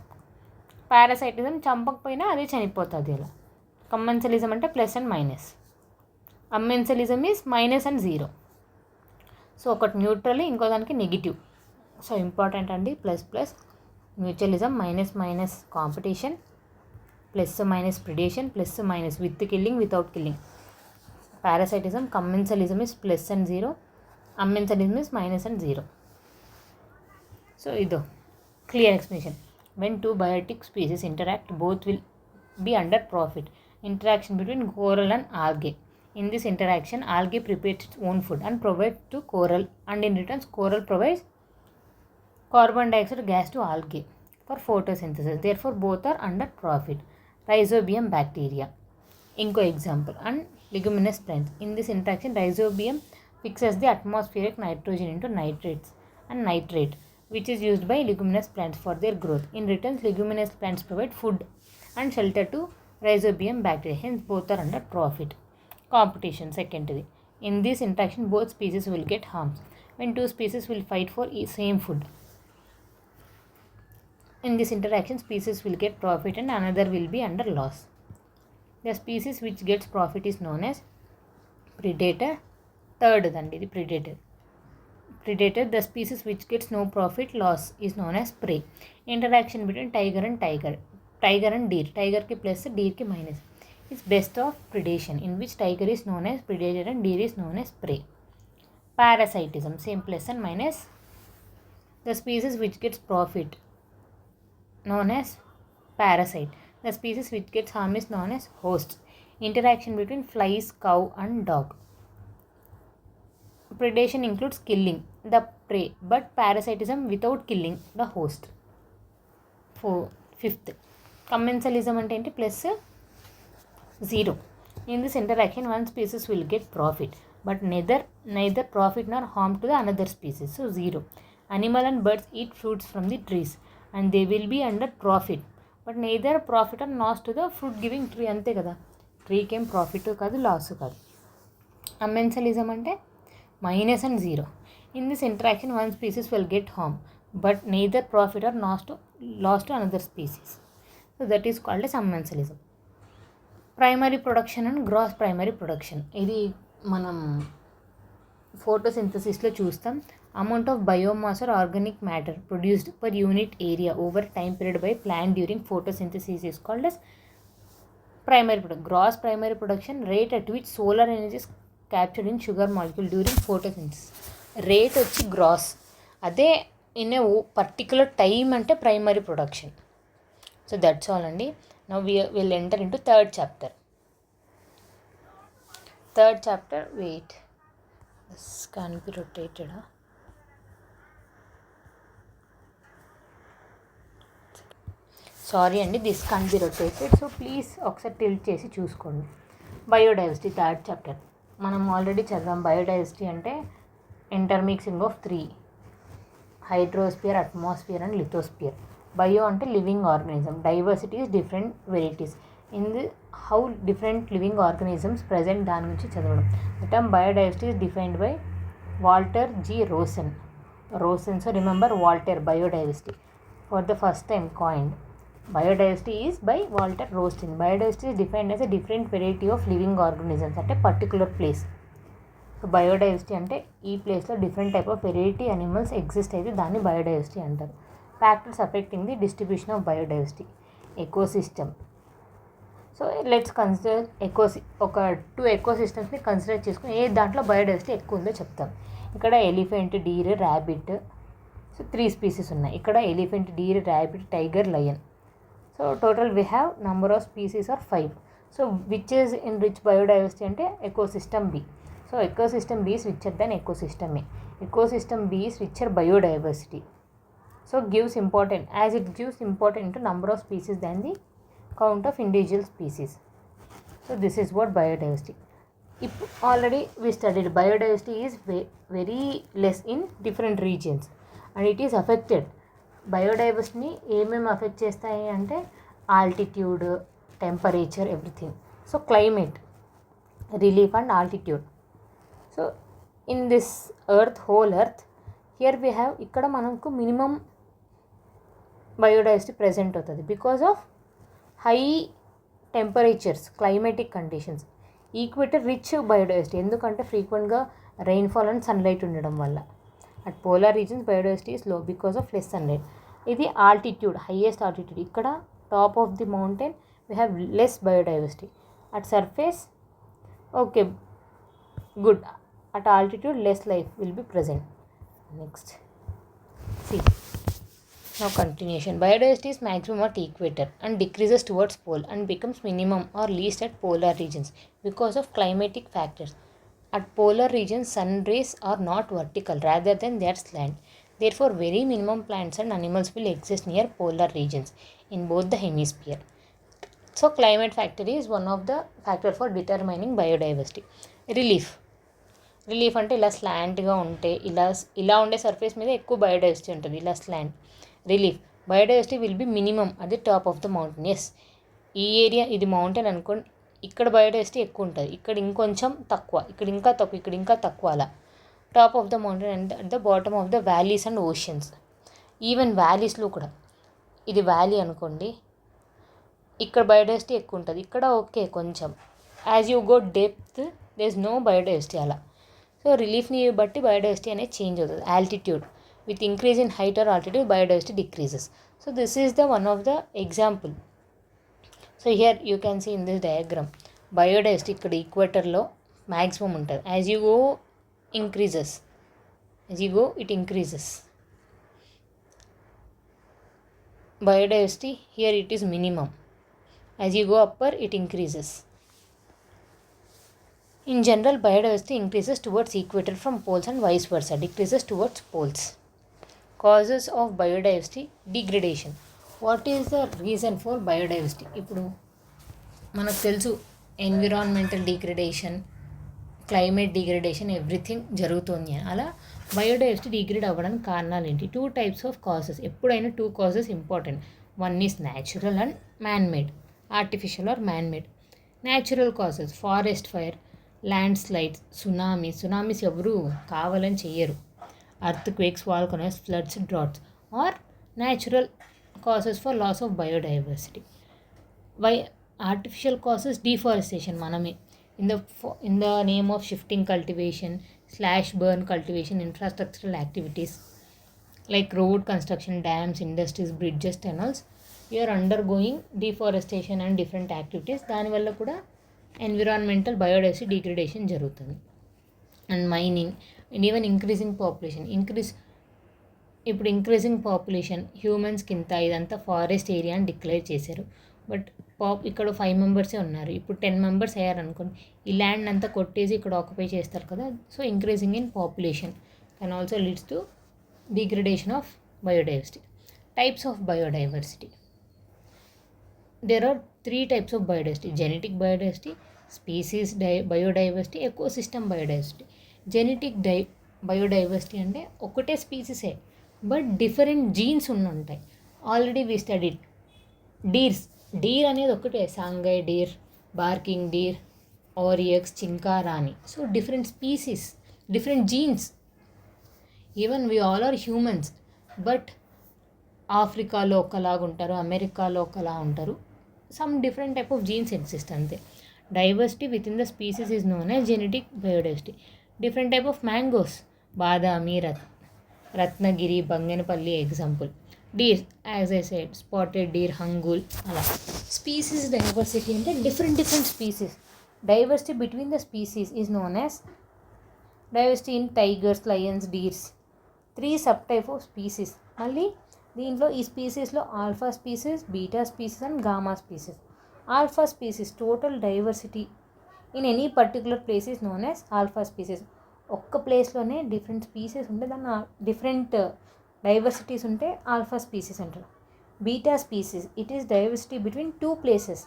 Speaker 1: పారాసైటిజం చంపకపోయినా అదే చనిపోతుంది అలా. కమ్మెన్సలిజం అంటే plus and minus, amensalism is minus and zero. So ఒకటి న్యూట్రల్ ఇంకో దానికి నెగిటివ్. సో ఇంపార్టెంట్ అండి. Plus mutualism, minus competition, plus minus predation, plus minus with killing without killing. Parasitism, commensalism is plus and zero, amensalism is minus and zero. So ఇదో clear explanation. When two biotic species interact, both will be under profit. Interaction between coral and algae. In this interaction, algae prepares its own food and provides to coral, and in return, coral provides carbon dioxide gas to algae for photosynthesis. Therefore, both are under profit. Rhizobium bacteria. Inco example. And leguminous plants. In this interaction, rhizobium fixes the atmospheric nitrogen into nitrates and nitrate, which is used by leguminous plants for their growth. In return, leguminous plants provide food and shelter to rhizobium bacteria. Hence, both are under profit. Competition, secondary. In this interaction, both species will get harms when two species will fight for same food. In this interaction, species will get profit and another will be under loss. The species which gets profit is known as predator. Third dandi idi predator. The species which gets no profit, loss, is known as prey. Interaction between tiger and deer. Tiger ki plus, deer ki minus. Is best of predation, in which tiger is known as predator and deer is known as prey. Parasitism, same plus and minus. The species which gets profit known as parasite. The species which gets harm is known as host. Interaction between flies, cow and dog. Predation includes killing the prey, but parasitism without killing the host. Fifth, commensalism ante enti plus zero. In this interaction, one species will get profit, but neither profit nor harm to the another species. So zero. Animal and birds eat fruits from the trees, and they will be under profit, but neither profit or loss to the fruit giving tree. Ante kada, tree ki em profit kadu loss kadu. Commensalism ante minus and zero. In this interaction, one species will get harm, but neither profit or loss to another species. So that is called as commensalism. Primary production and gross primary production. ఇది మనం ఫోటోసింథసిస్లో చూస్తాం. Amount of biomass or organic matter produced per unit area over time period by plant during photosynthesis is called as primary production. Gross primary production, rate at which solar energy is captured in sugar molecule during photosynthesis. Rate వచ్చి gross, అదే in a particular time అంటే primary production. So that's all అండి. Now will enter into third chapter. Wait, this can be rotated. Sorry అండి, this can be rotated. So please ఒకసారి tilt చేసి చూసుకోండి. Biodiversity third chapter మనం ఆల్రెడీ చదివాం. Biodiversity అంటే intermixing of 3: hydrosphere, atmosphere and lithosphere. Bio అంటే living organism, diversity is different varieties. In the how different living organisms present దాని గురించి చదవడం. The term biodiversity is defined by Walter G. Rosen. So remember Walter, biodiversity. For the first time coined. Biodiversity is by Walter Rosen. Biodiversity is defined as a different variety of living organisms at a particular place. So biodiversity అంటే ఈ ప్లేస్లో different type of variety animals exist అయితే దాన్ని biodiversity అంటారు. Factors affecting the distribution of biodiversity. Ecosystem. So let's consider ఒక 2 ఎకోసిస్టమ్స్ని consider చేసుకుని ఏ దాంట్లో biodiversity ఎక్కువ ఉందో చెప్తాం. ఇక్కడ elephant, deer, rabbit. So 3 species ఉన్నాయి. ఇక్కడ elephant, deer, rabbit, tiger, lion. So total we have number of species are 5. So which is in rich biodiversity అంటే ecosystem B. So ecosystem B is richer than ecosystem A. Ecosystem B is richer biodiversity. So gives important, as it gives important to number of species than the count of individual species. So this is what biodiversity. If already we studied biodiversity is very less in different regions and it is affected. Biodiversity ఏమేమి affect చేస్తాయి అంటే altitude, temperature, everything. So climate, relief and altitude. So in this whole earth here we have, ఇక్కడ మనకు minimum biodiversity present అవుతుంది because of high temperatures, climatic conditions. Equator rich biodiversity ఎందుకంటే ఫ్రీక్వెంట్గా rainfall and sunlight ఉండడం వల్ల. At polar reasons biodiversity is low because of less sunlight. ఇది altitude, highest altitude. ఇక్కడ top of the mountain we have less biodiversity. At surface okay, good. At altitude less life will be present. Next, see, now continuation. Biodiversity is maximum at equator and decreases towards pole and becomes minimum or least at polar regions because of climatic factors. At polar regions sun rays are not vertical, rather than they are slant. Therefore very minimum plants and animals will exist near polar regions in both the hemisphere. So climate factor is one of the factor for determining biodiversity. Relief అంటే ఇలా స్లాంట్గా ఉంటే ఇలా ఉండే surface మీద ఎక్కువ biodiversity ఉంటుంది, ఇలా slant. Relief biodiversity will be minimum at the top of the mountain. Yes, ఈ ఏరియా ఇది మౌంటైన్ అనుకోండి, ఇక్కడ బయోడైవర్సిటీ ఎక్కువ ఉంటుంది, ఇక్కడ ఇంకొంచెం తక్కువ, ఇక్కడ ఇంకా తక్కువ, ఇక్కడ ఇంకా తక్కువ. అలా top of the mountain and at the bottom of the valleys and oceans. Even వ్యాలీస్లో కూడా, ఇది వ్యాలీ అనుకోండి, ఇక్కడ బయోడైవర్సిటీ ఎక్కువ ఉంటుంది, ఇక్కడ ఓకే కొంచెం. As you go depth there is no biodiversity అలా. సో రిలీఫ్ని బట్టి బయోడైవర్సిటీ అనేది చేంజ్ అవుతుంది. Altitude, with increase in height or altitude biodiversity decreases. So this is the one of the example. So here you can see in this diagram biodiversity ఇక్కడ ఈక్వేటర్లో maximum ఉంటుంది. As you go it increases. Biodiversity here it is minimum. As you go upper it increases. In general, biodiversity increases towards equator from poles and vice versa, decreases towards poles. Causes of biodiversity degradation. What is the reason for biodiversity? ఇప్పుడు మనకు తెలుసు environmental degradation, climate degradation, everything జరుగుతుంది. అలా biodiversity degrade అవ్వడానికి కారణాలు ఏంటి? 2 types of causes. ఎప్పుడైనా 2 causes important. One is natural and man made, artificial or man made. Natural causes forest fire, landslides, tsunamis ఎవరు కావాలని చెయ్యరు. Earthquakes, volcanoes, floods, droughts are natural causes for loss of biodiversity. Artificial causes deforestation, మనమే in the name of shifting cultivation, slash burn cultivation, infrastructural activities like road construction, dams, industries, bridges, tunnels, we are undergoing deforestation and different activities. దానివల్ల కూడా environmental biodiversity degradation జరుగుతుంది. And mining and even increasing population. ఇప్పుడు increasing population హ్యూమన్స్కి ఇంత, ఇదంతా forest area అని declare చేశారు. But ఇక్కడ 5 మెంబర్సే ఉన్నారు, ఇప్పుడు 10 మెంబర్స్ అయ్యారనుకోండి, ఈ ల్యాండ్ అంతా కొట్టేసి ఇక్కడ ఆక్యుపై చేస్తారు కదా. So increasing in population can also leads to degradation of biodiversity. Types of biodiversity. There are 3 types of biodiversity: genetic biodiversity, species biodiversity, ecosystem biodiversity. Genetic biodiversity అంటే ఒకటే స్పీసీసే బట్ డిఫరెంట్ జీన్స్ ఉంటాయి. Already we studied deer అనేది ఒకటే, Sangai deer, barking deer, oryx, chinkara అని. So different species, different genes even we all are humans, but ఆఫ్రికాలో ఒకలాగా ఉంటారు, అమెరికాలో ఒకలా ఉంటారు. Some different type of genes exist అంతే. Diversity within the species is known as genetic biodiversity. Different type of mangoes, Badami, Ratnagiri, Banganapalli example. Deer, as I said, spotted Deere, హంగూల్, అలా. Species diversity అంటే different different species. Diversity between the species is known as diversity in tigers, lions, deers. 3 sub type of species. మళ్ళీ దీంట్లో ఈ స్పీసీస్లో alpha species, beta species and gamma species. Alpha species total diversity in any particular place is known as alpha species. ఒక్క ప్లేస్లోనే different species ఉంటే దాన్ని different diversities ఉంటే alpha species అంటారు. Beta species, it is diversity between 2 places,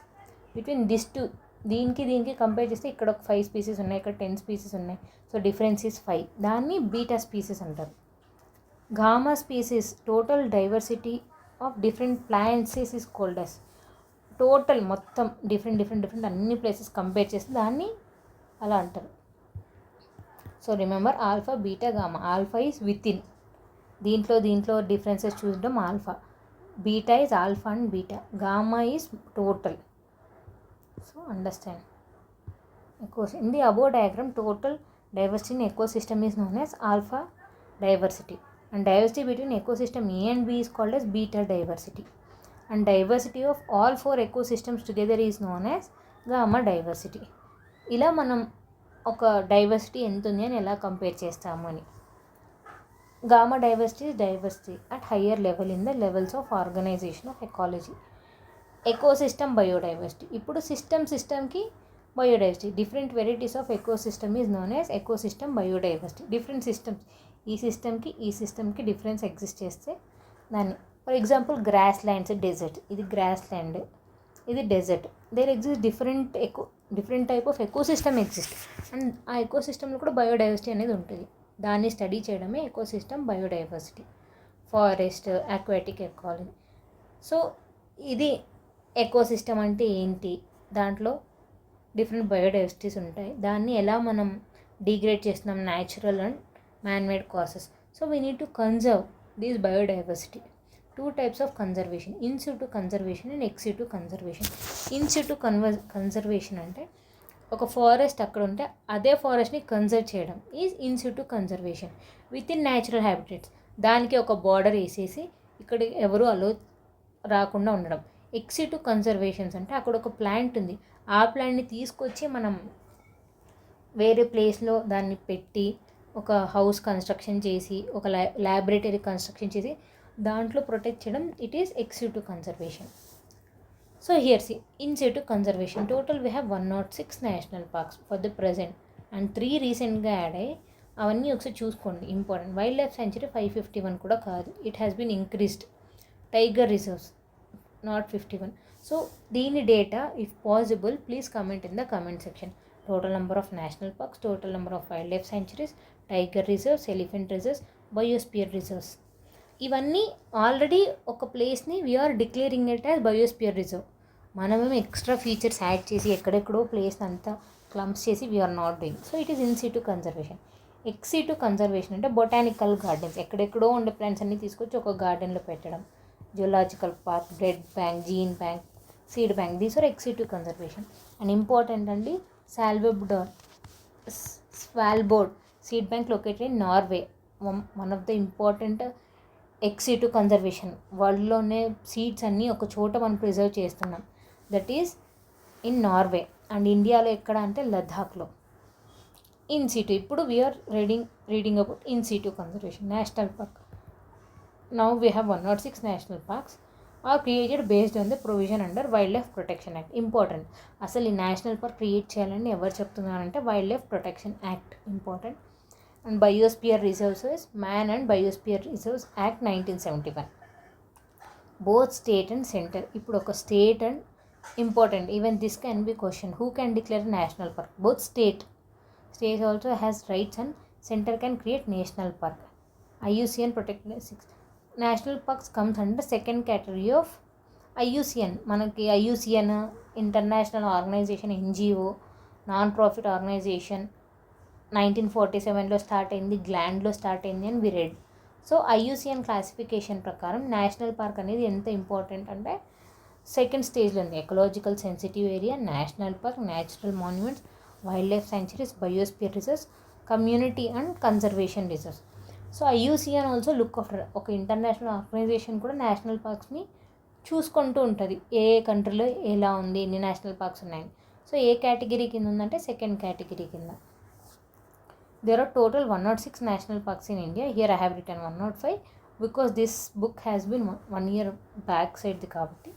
Speaker 1: between this two. దీనికి compare చేస్తే ఇక్కడ ఒక 5 స్పీసీస్ ఉన్నాయి, ఇక్కడ 10 స్పీసీస్ ఉన్నాయి, సో డిఫరెన్స్ ఈస్ 5. దాన్ని బీటా స్పీసీస్ అంటారు. Gamma species total diversity of different plants is called as. Total మొత్తం డిఫరెంట్ అన్ని ప్లేసెస్ కంపేర్ చేస్తే దాన్ని అలా అంటారు. So remember, alpha, beta, gamma. Alpha is within, దీంట్లో డిఫరెన్సెస్ చూడడం alpha. Beta is alpha and beta. Gamma is total. So understand. In the above diagram, total diversity in ecosystem is known as alpha diversity, and diversity between ecosystem A and B is called as beta diversity, and diversity of all 4 ecosystems together is known as gamma diversity. ఇలా మనం ఒక diversity ఎంత ఉంది అని ఎలా compare చేస్తాము అని. Gamma diversity is diversity at higher level in the levels of organisation of ecology. Ecosystem biodiversity. ఇప్పుడు సిస్టమ్కి biodiversity. Different varieties of ecosystem is known as ecosystem biodiversity. Different systems, ఈ సిస్టమ్కి డిఫరెన్స్ ఎగ్జిస్ట్ చేస్తే దాన్ని, for example grasslands, desert. ఇది grassland, ఇది desert. There exist different type of ecosystem exist, and ఆ ఎకోసిస్టమ్లో కూడా బయోడైవర్సిటీ అనేది ఉంటుంది. దాన్ని స్టడీ చేయడమే ecosystem biodiversity. Forest, aquatic ecology. So ఇది ఎకోసిస్టమ్ అంటే ఏంటి, దాంట్లో డిఫరెంట్ బయోడైవర్సిటీస్ ఉంటాయి. దాన్ని ఎలా మనం డిగ్రేడ్ చేస్తున్నాం, natural and man-made causes. So we need to conserve these biodiversity. 2 types of conservation, in situ conservation and ex situ conservation. In situ conservation అంటే ఒక ఫారెస్ట్ అక్కడ ఉంటే అదే ఫారెస్ట్ని కన్జర్వ్ చేయడం is in situ conservation with in natural habitats. దానికి ఒక border వేసేసి ఇక్కడ ఎవరు రాకుండా ఉండడం. ఎక్స్ సిటు కన్జర్వేషన్స్ అంటే అక్కడ ఒక ప్లాంట్ ఉంది, ఆ ప్లాంట్ని తీసుకొచ్చి మనం వేరే ప్లేస్లో దాన్ని పెట్టి ఒక హౌస్ కన్స్ట్రక్షన్ చేసి, ఒక ల్యాబొరేటరీ కన్స్ట్రక్షన్ చేసి దాంట్లో ప్రొటెక్ట్ చేయడం, it is X situ conservation. So here see, in situ conservation total we have 106 national parks for the present, and 3 రీసెంట్గా యాడ్ అయ్యి, అవన్నీ ఒకసారి చూసుకోండి ఇంపార్టెంట్. వైల్డ్ లైఫ్ సెంచరీ 551 కూడా కాదు, it has been increased. Tiger reserves not 51. So దీని data if possible please comment in the comment section. Total number of national parks, total number of wild life sanctuaries, tiger reserves, elephant reserves, biosphere reserves. ఇవన్నీ already ఒక ప్లేస్ని we are declaring it as biosphere reserve. మనమేమో extra features add చేసి ఎక్కడెక్కడో place అంతా clumps చేసి we are not doing. So it is in situ conservation. X situ conservation అంటే botanical gardens, ఎక్కడెక్కడో ఉండే ప్లాంట్స్ అన్నీ తీసుకొచ్చి ఒక గార్డెన్లో పెట్టడం. Zoological park, blood bank, gene bank, seed bank, these are ex situ conservation. And important అండి, Svalbard seed bank located in Norway, one of the important ex situ conservation. వరల్డ్లోనే seeds అన్నీ ఒక చోట మనం ప్రిజర్వ్ చేస్తున్నాం, that is in Norway. And ఇండియాలో ఎక్కడ అంటే లద్దాఖ్లో. ఇన్ సిటు, ఇప్పుడు we are reading about in situ conservation. National park, now we have 106 national parks are created based on the provision under wildlife protection act. Important, అసలు ఈ national park create చేయాలని ఎవరు చెప్తున్నారంటే wildlife protection act, important. And biosphere reserves is man and biosphere reserves act 1971. Both state and centre. ఇప్పుడు ఒక state and important, even this can be question, who can declare national park? Both state also has rights and centre can create national park. IUCN protected 6 national parks comes under second category of IUCN. మనకి IUCN international organisation, NGO, non profit organisation, 1947లో start అయింది, గ్లాండ్లో start అయింది అని we read. సో IUCN classification ప్రకారం national park అనేది ఎంత ఇంపార్టెంట్ అంటే సెకండ్ స్టేజ్లో ఉంది. Ecological sensitive area, national park, natural monuments, wild life sanctuaries, biosphere reserves, community and conservation reserves. So IUCN also look after, ఒక ఇంటర్నేషనల్ ఆర్గనైజేషన్ కూడా national పార్క్స్ని చూసుకుంటూ ఉంటుంది, ఏ కంట్రీలో ఎలా ఉంది, ఎన్ని నేషనల్ పార్క్స్ ఉన్నాయని. సో ఏ కేటగిరీ కింద ఉందంటే సెకండ్ కేటగిరీ కింద. There are total 106 national parks in India. Here I have written 105 because this book has been 1 year back side the kabatti.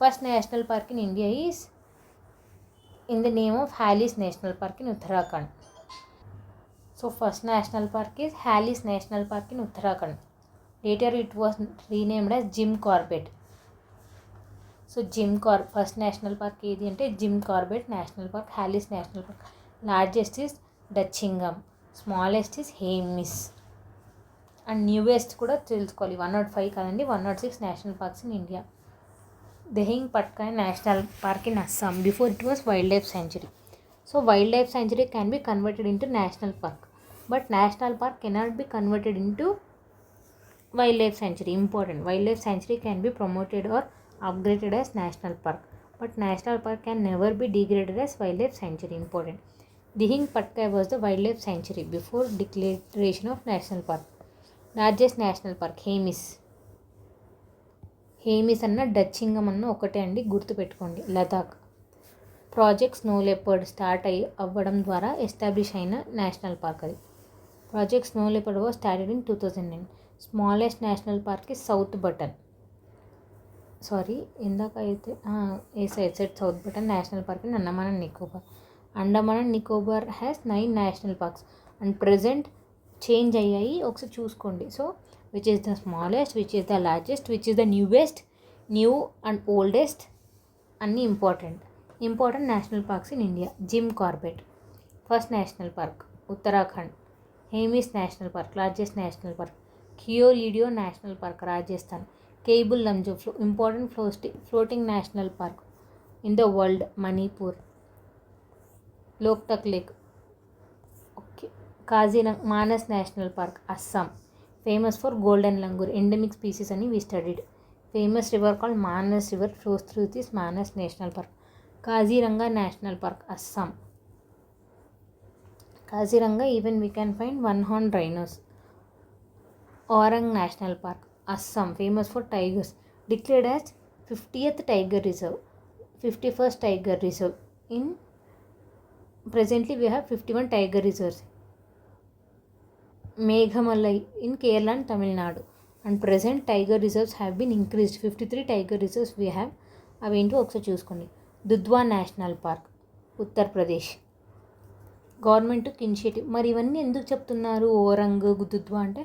Speaker 1: First national park in India is in the name of Hallis National Park in Uttarakhand. So first national park is Hallis National Park in Uttarakhand. Later it was renamed as Jim Corbett. So first national park ఏది అంటే Jim Corbett national park, Hailey's national park. Largest is Dachigam, smallest is Hemis and newest కూడా తెలుసుకోవాలి. 105 కాదండి, 106 national parks in India. Dehing Patkai national park in Assam. Before it was wild life sanctuary. So wild life sanctuary can be converted into national park, but national park cannot be converted into wild life sanctuary. Important, wild life sanctuary can be promoted or upgraded as national park, but national park can never be degraded as wildlife sanctuary. Important. Dihing Patkai was the wildlife sanctuary before declaration of national park. Largest national park Hemis. Hemis అన్న డచ్చింగం అన్న ఒకటే అండి, గుర్తుపెట్టుకోండి. Ladakh. Project snow leopard start అవ్వడం ద్వారా establish అయిన national park అది. Project snow leopard was started in 2009. Smallest national park is south button. ఇందాక అయితే south button national park in Andaman and Nicobar. Andaman and Nicobar has 9 national parks and present change అయ్యాయి, ఒకసారి చూసుకోండి. So which is the smallest, which is the largest, which is the newest, new and oldest అన్నీ important national parks in India. Jim Corbett first national park Uttarakhand. Hemis national park largest national park. Keoladeo national park Rajasthan. Keibul Lamjao important floating national park in the world Manipur. Loktak lake. Okay. Kaziranga Manas national park Assam. Famous for golden langur endemic species అని we studied. Famous river called Manas river flows through this Manas national park. Kaziranga national park Assam. Kaziranga even we can find one horn rhinos. Orang National Park, Assam, famous for tigers, declared as 50th Tiger Reserve, 51st Tiger Reserve. In presently we have 51 tiger reserves. Meghamalai in Kerala and Tamil Nadu, and present tiger reserves have been increased. 53 tiger reserves we have. అవేంటో ఒకసారి చూసుకోండి. Dudhwa national park Uttar Pradesh. Government initiative. మరి ఇవన్నీ ఎందుకు చెప్తున్నారు ఓరంగ్ దుధ్వా అంటే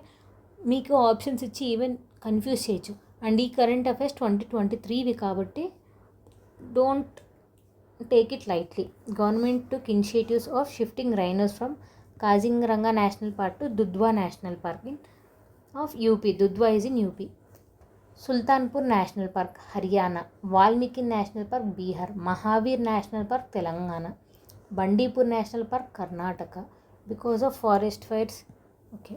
Speaker 1: మీకు options ఇచ్చి ఈవెన్ కన్ఫ్యూజ్ చేయొచ్చు. అండ్ ఈ కరెంట్ అఫైర్స్ 2023వి కాబట్టి don't take it lightly. Government took initiatives of shifting rhinos from Kaziranga national park to Dudhwa national park in of UP. Dudhwa is in UP. Sultanpur national park Haryana. Valmiki national park Bihar. Mahavir national park Telangana. Bandipur national park Karnataka because of forest fires. Okay.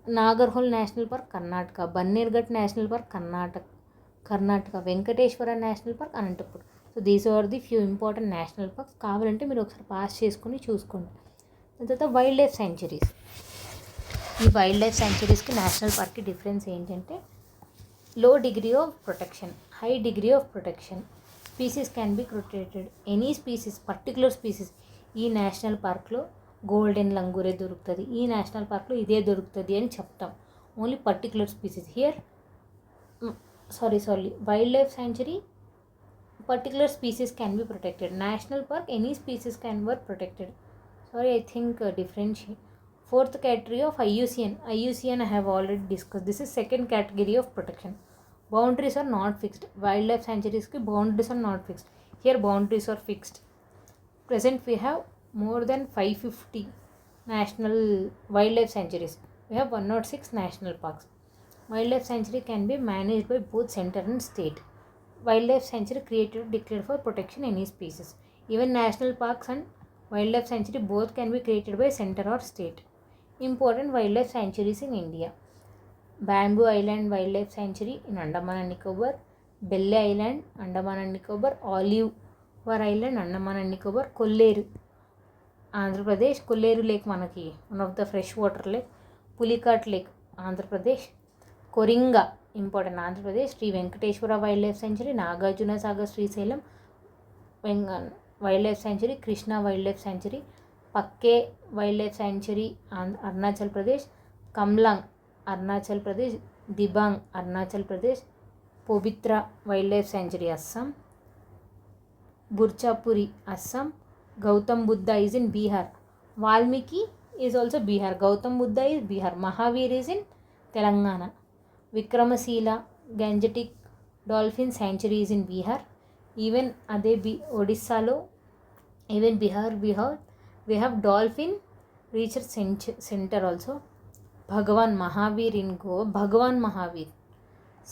Speaker 1: Nagarhole national park Karnataka. Bannerghatta national park Karnataka. Venkateswara national park Anantapur. So these are the few important national parks. కావాలంటే మీరు ఒకసారి pass చేసుకొని చూసుకోండి. దాని తర్వాత wild life sanctuaries. ఈ wildlife సెంచరీస్కి national పార్క్కి డిఫరెన్స్ ఏంటంటే low degree of protection, high degree of protection. Species can be protected. Any species, particular species. ఈ నేషనల్ పార్క్లో గోల్డెన్ లంగూరే దొరుకుతుంది, ఈ నేషనల్ పార్క్లో ఇదే దొరుకుతుంది అని చెప్తాం. Only particular species. Here wild life sanctuary particular species can be protected. National park any species can were protected. I think differentiate. Fourth category of IUCN. I have already discussed. This is second category of protection. Boundaries are not fixed. Wildlife sanctuaries ki boundaries are not fixed. Here boundaries are fixed. Present we have more than 550 national wildlife sanctuaries. We have 106 national parks. Wildlife sanctuary can be managed by both center and state. Wildlife sanctuary created declared for protection any species. Even national parks and wildlife sanctuary both can be created by center or state. Important wildlife sanctuaries in India: Bamboo Island Wildlife Sanctuary in Andaman and Nicobar, Belle Island, Andaman and Nicobar, Oliver Island, Andaman and Nicobar, Kolleru, Andhra Pradesh, Kolleru lake మనకి one of the fresh water lake, Pulicat lake Andhra Pradesh, Coringa important Andhra Pradesh, Sri Venkateswara wild life sanctuary, Nagarjuna Sagar Srisailam wild life sanctuary, Krishna wild life sanctuary, Pakke wild life sanctuary Arunachal Pradesh, Kamlang Arunachal Pradesh, Dibang Arunachal Pradesh, Pobitora wild life sanctuary Assam, Burachapori Assam, Gautam Buddha is in Bihar, Valmiki is also Bihar, Gautam Buddha is Bihar, Mahavir is in Telangana, Vikramshila gangetic dolphin sanctuary is in Bihar, even అదే ఒడిస్సాలో even Bihar we have dolphin research center also. Bhagavan Mahavir in Goa, Bhagavan Mahavir,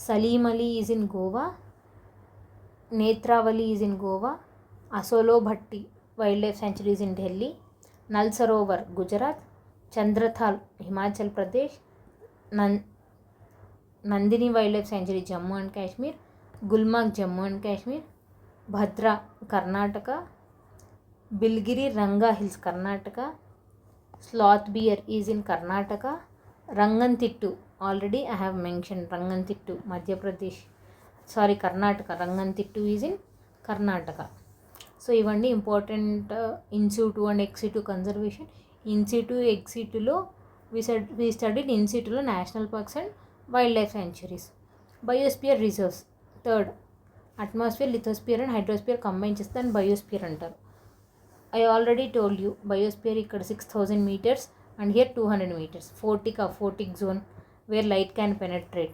Speaker 1: Salim Ali is in Goa, Netravali is in Goa, Asolo Bhatti Wildlife Sanctuary is in Delhi, Nal Sarovar Gujarat, Chandrathal Himachal Pradesh, Nandini Wildlife Sanctuary Jammu and Kashmir, Gulmarg Jammu and Kashmir, Bhadra Karnataka, Bilgiri Ranga Hills Karnataka, Sloth Bear is in Karnataka, Rangantittu already I have mentioned, Rangantittu Madhya Pradesh, sorry Karnataka, Rangantittu is in Karnataka. So ఇవన్నీ important in situ and ex situ conservation. In situ ex సిటులో we studied in సిటులో national parks and wild life sanctuaries. Biosphere reserves third, atmosphere, lithosphere and hydrosphere combine చేస్తే దాన్ని biosphere అంటారు. I already told you biosphere ఇక్కడ 6000 meters and here 200 meters. Photic zone where light can penetrate.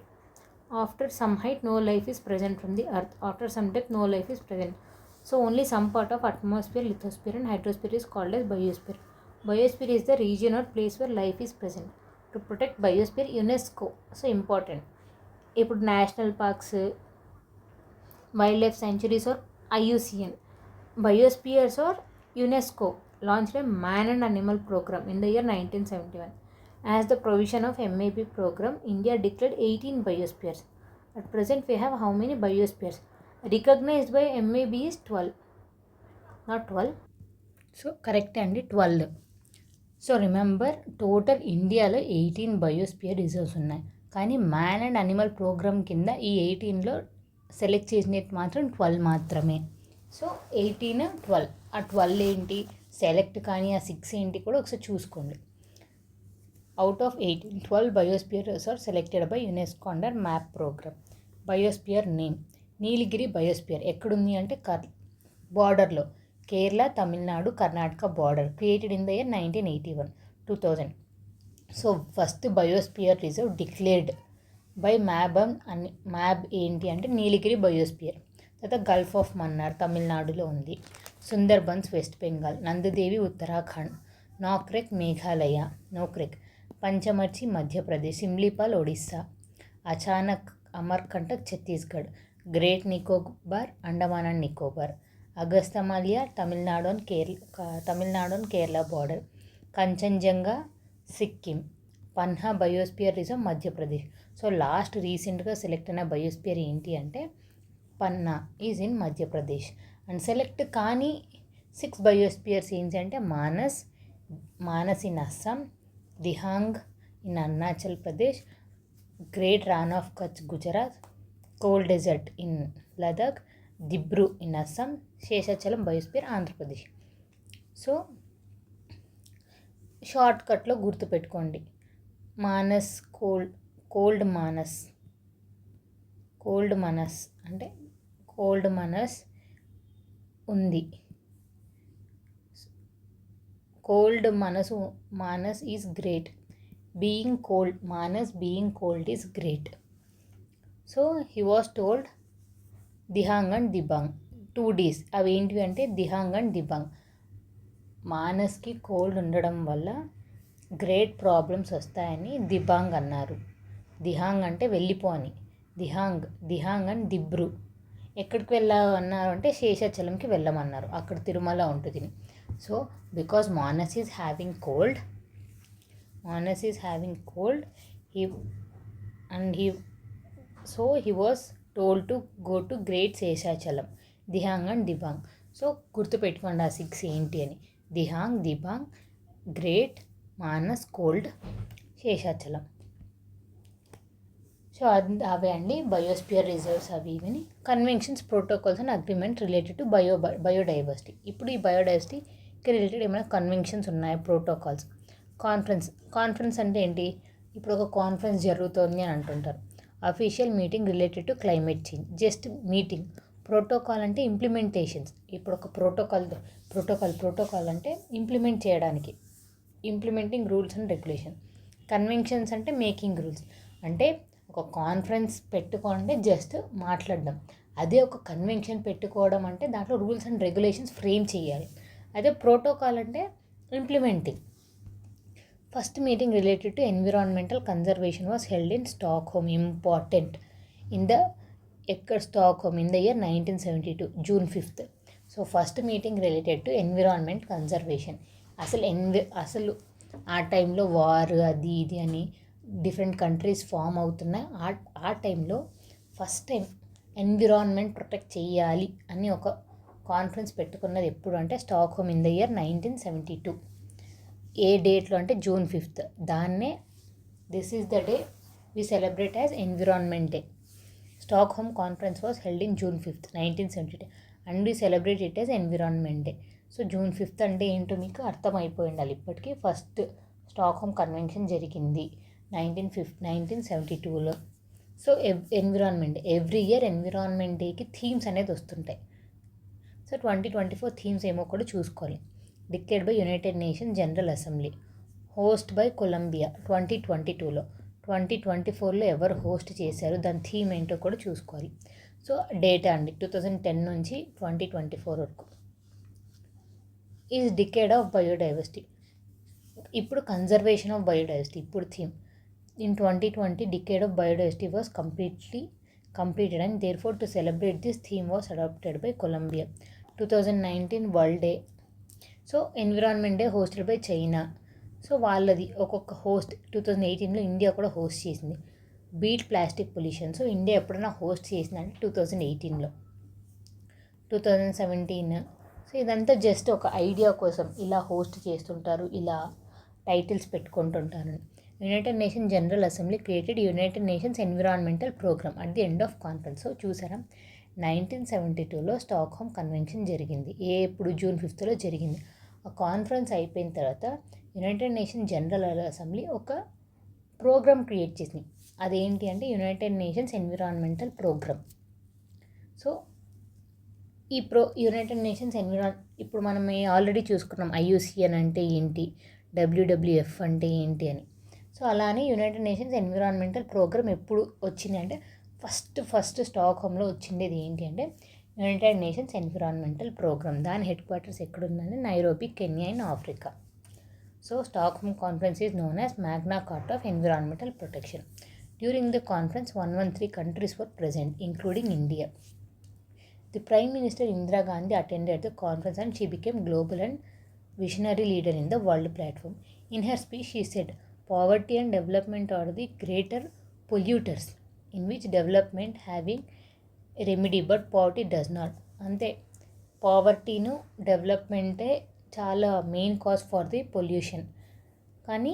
Speaker 1: After some height no life is present from the earth. After some depth no life is present. So only some part of atmosphere, lithosphere and hydrosphere is called as biosphere. Biosphere is the region or place where life is present. To protect biosphere, UNESCO. So important. ఇప్పుడు national parks, wild life sanctuaries or IUCN. Biospheres or UNESCO launched a Man and Animal program in the year 1971. As the provision of MAP program, India declared 18 biospheres. At present, we have how many biospheres? Recognized by MAB is 12. Not 12. So, correct and 12. So remember total ఇండియాలో 18 biosphere reserves ఉన్నాయి. కానీ man and animal programme కింద ఈ 18లో select చేసినట్టు మాత్రం 12 మాత్రమే. So 18, 12. ఆ 12 ఏంటి, సెలెక్ట్ కానీ ఆ 6 ఏంటి కూడా ఒకసారి చూసుకోండి. Out of 18, 12 biospheres are selected by UNESCO under MAB programme. Biosphere name Nilgiri biosphere ఎక్కడుంది అంటే బార్డర్లో Kerala, Tamil Nadu, Karnataka border. Created in the year 1981, 2000. So first biosphere reserve declared by MAB ఏంటి అంటే నీలగిరి బయోస్పియర్. తర్వాత గల్ఫ్ ఆఫ్ మన్నార్ తమిళనాడులో ఉంది, Sundarbans West Bengal, Nanda Devi Uttarakhand, Nokrek Meghalaya, Pachmarhi Madhya Pradesh, Simlipal Odisha, Achanak Amarkantak Chhattisgarh, great Nicobar Andaman and Nicobar, అగస్తమాలియా Tamil Nadu and Kerala border, Kanchenjunga Sikkim, Panna biosphere reserve Madhya Pradesh. So last రీసెంట్గా select అయిన బయోస్పియర్ ఏంటి అంటే Panna is in Madhya Pradesh. And select కానీ 6 బయోస్పియర్స్ ఏంటి అంటే Manas in Assam, Dihang in Arunachal Pradesh, great Rann of Kutch Gujarat, cold desert in Ladakh, Dibru in Assam, Seshachalam biosphere Andhra Pradesh. So షార్ట్కట్లో గుర్తుపెట్టుకోండి. మానస్ కోల్డ్ మనస్ అంటే కోల్డ్ మనస్ ఉంది. Cold Manas is great. Being cold is great. So he was told Dihang and Dibang 2 days. అవి ఏంటివి అంటే దిహాంగ్ అండ్ దిబాంగ్. మానస్కి కోల్డ్ ఉండడం వల్ల గ్రేట్ ప్రాబ్లమ్స్ వస్తాయని దిబాంగ్ అన్నారు. దిహాంగ్ అంటే వెళ్ళిపో అని. దిహాంగ్ అండ్ దిబ్రూ ఎక్కడికి వెళ్ళామన్నారు అంటే శేషాచలంకి వెళ్ళమన్నారు, అక్కడ తిరుమల ఉంటుంది. So because Manas is having cold, he and he so he was told to go to great Seshachalam, Dihang and Dibang. So గుర్తుపెట్టుకోండి ఆ 6 ఏంటి అని. Dihang, Dibang, great, Manas, cold, Seshachalam. So అవే అండి బయోస్పియర్ రిజర్వ్స్ అవి ఇవని. Conventions, protocols and agreement related to biodiversity. ఇప్పుడు ఈ బయోడైవర్సిటీకి రిలేటెడ్ ఏమైనా కన్వెన్షన్స్ ఉన్నాయా, ప్రోటోకాల్స్. కాన్ఫరెన్స్ అంటే ఏంటి, ఇప్పుడు ఒక కాన్ఫరెన్స్ జరుగుతుంది అని అంటుంటారు. Official meeting related to climate change, just meeting. Protocol అంటే ఇంప్లిమెంటేషన్స్. ఇప్పుడు ఒక ప్రోటోకాల్ అంటే ఇంప్లిమెంట్ చేయడానికి, implementing rules and regulation. Conventions అంటే మేకింగ్ రూల్స్. అంటే ఒక కాన్ఫరెన్స్ పెట్టుకోండి జస్ట్ మాట్లాడడం. అదే ఒక కన్వెన్షన్ పెట్టుకోవడం అంటే దాంట్లో రూల్స్ అండ్ రెగ్యులేషన్స్ ఫ్రేమ్ చేయాలి. అదే ప్రోటోకాల్ అంటే implementing. First meeting related to environmental conservation was held in Stockholm. Important. Stockholm in the year 1972, June 5th. So first meeting related to environment conservation. అసలు ఆ టైంలో war అది ఇది అని different countries form అవుతున్నాయి. ఆ టైంలో ఫస్ట్ టైం ఎన్విరాన్మెంట్ ప్రొటెక్ట్ చేయాలి అని ఒక కాన్ఫరెన్స్ పెట్టుకున్నది ఎప్పుడు అంటే స్టాక్హోమ్ ఇన్ ద ఇయర్ 1972. ఏ డేట్లో అంటే June 5th. దాన్నే this is the day we celebrate as environment day. Stockholm conference was held in June 5th, 1972 and we celebrate it as environment day. So June 5th అంటే ఏంటో మీకు అర్థమైపోయి ఉండాలి ఇప్పటికీ. ఫస్ట్ స్టాక్హోమ్ కన్వెన్షన్ జరిగింది 1972లో. So environment every year environment డేకి themes అనేది వస్తుంటాయి. సో 2024 థీమ్స్ ఏమో కూడా చూసుకోవాలి. Declared by United Nations General Assembly, host by Colombia 2022లో. 2024లో ఎవరు హోస్ట్ చేశారు, దాని థీమ్ ఏంటో కూడా చూసుకోవాలి. సో డేటా అండి 2010 నుంచి 2024 వరకు. Is decade of biodiversity. ఇప్పుడు కన్జర్వేషన్ ఆఫ్ బయోడైవర్సిటీ ఇప్పుడు theme. In 2020 decade of biodiversity was completed and therefore to celebrate this theme was adopted by Colombia. 2019 world day. So environment day hosted by China. So వాళ్ళది ఒక్కొక్క host. 2018లో India కూడా host చేసింది. Beat plastic pollution. So India ఎప్పుడైనా host చేసిందంటే 2018లో. 2017. So ఇదంతా just ఒక ఐడియా కోసం ఇలా హోస్ట్ చేస్తుంటారు, ఇలా టైటిల్స్ పెట్టుకుంటుంటారు. United Nation General Assembly created United Nations Environmental Programme at the end of conference. So చూసారా 1972లో స్టాక్హోమ్ కన్వెన్షన్ జరిగింది. ఇప్పుడు June 5thలో జరిగింది. ఆ కాన్ఫరెన్స్ అయిపోయిన తర్వాత యునైటెడ్ నేషన్ జనరల్ అసెంబ్లీ ఒక ప్రోగ్రామ్ క్రియేట్ చేసింది. అదేంటి అంటే United Nations Environmental Programme. So ఈ యునైటెడ్ నేషన్స్ ఇప్పుడు మనం ఆల్రెడీ చూసుకున్నాం IUCN అంటే ఏంటి, WWF అంటే ఏంటి అని. సో అలానే యునైటెడ్ నేషన్స్ ఎన్విరాన్మెంటల్ ప్రోగ్రామ్ ఎప్పుడు వచ్చింది అంటే ఫస్ట్ స్టాక్హోమ్లో వచ్చిండేది ఏంటి అంటే యునైటెడ్ నేషన్స్ ఎన్విరాన్మెంటల్ ప్రోగ్రామ్. దాని హెడ్ క్వార్టర్స్ ఎక్కడుందంటే Nairobi, Kenya in Africa. So Stockholm conference is known as Magna Carta of environmental protection. During the conference 113 countries were present, including India. The Prime Minister Indira Gandhi attended the conference and she became global and visionary leader in the world platform. In her speech, she said, "Poverty and development are the greater polluters, in which development having a remedy, but poverty does not." అంతే, పావర్టీను డెవలప్మెంటే చాలా main cause for the pollution. కానీ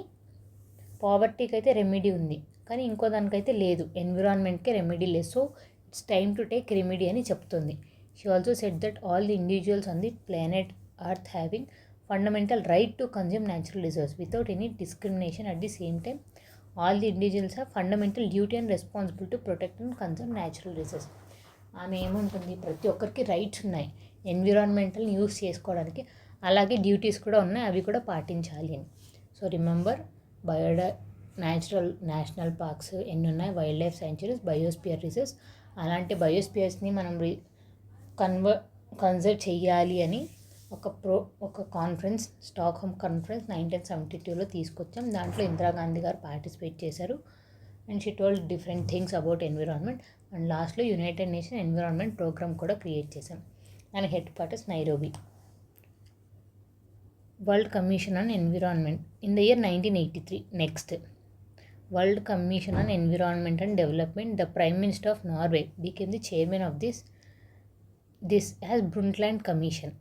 Speaker 1: పావర్టీకి అయితే remedy ఉంది, కానీ ఇంకో దానికైతే లేదు. ఎన్విరాన్మెంట్కే remedy లేదు. So it's time to take remedy అని చెప్తుంది. She also said that all the individuals on the planet earth having fundamental right to consume natural resources without any discrimination. At the same time, all the individuals have fundamental duty and responsibility to protect and conserve natural resources. ఆమె ఏముంటుంది, ప్రతి ఒక్కరికి rights ఉన్నాయి ఎన్విరాన్మెంటల్ని use చేసుకోవడానికి, అలాగే duties కూడా ఉన్నాయి, అవి కూడా పాటించాలి అని. సో రిమెంబర్, నేషనల్ పార్క్స్ ఎన్ని ఉన్నాయి, wild life sanctuaries, biosphere reserves. అలాంటి బయోస్పియర్స్ని మనం కన్జర్వ్ చేయాలి అని ఒక కాన్ఫరెన్స్, స్టాక్హోమ్ కాన్ఫరెన్స్ 1972లో తీసుకొచ్చాం. దాంట్లో ఇందిరాగాంధీ గారు పార్టిసిపేట్ చేశారు. And she told different things about environment. And లాస్ట్లో యునైటెడ్ నేషన్ ఎన్విరాన్మెంట్ ప్రోగ్రామ్ కూడా క్రియేట్ చేశాం. దాని head quarters Nairobi. World Commission on Environment in the year 1983. Next, World Commission on Environment and Development. The Prime Minister of Norway became the chairman of this as Brundtland Commission.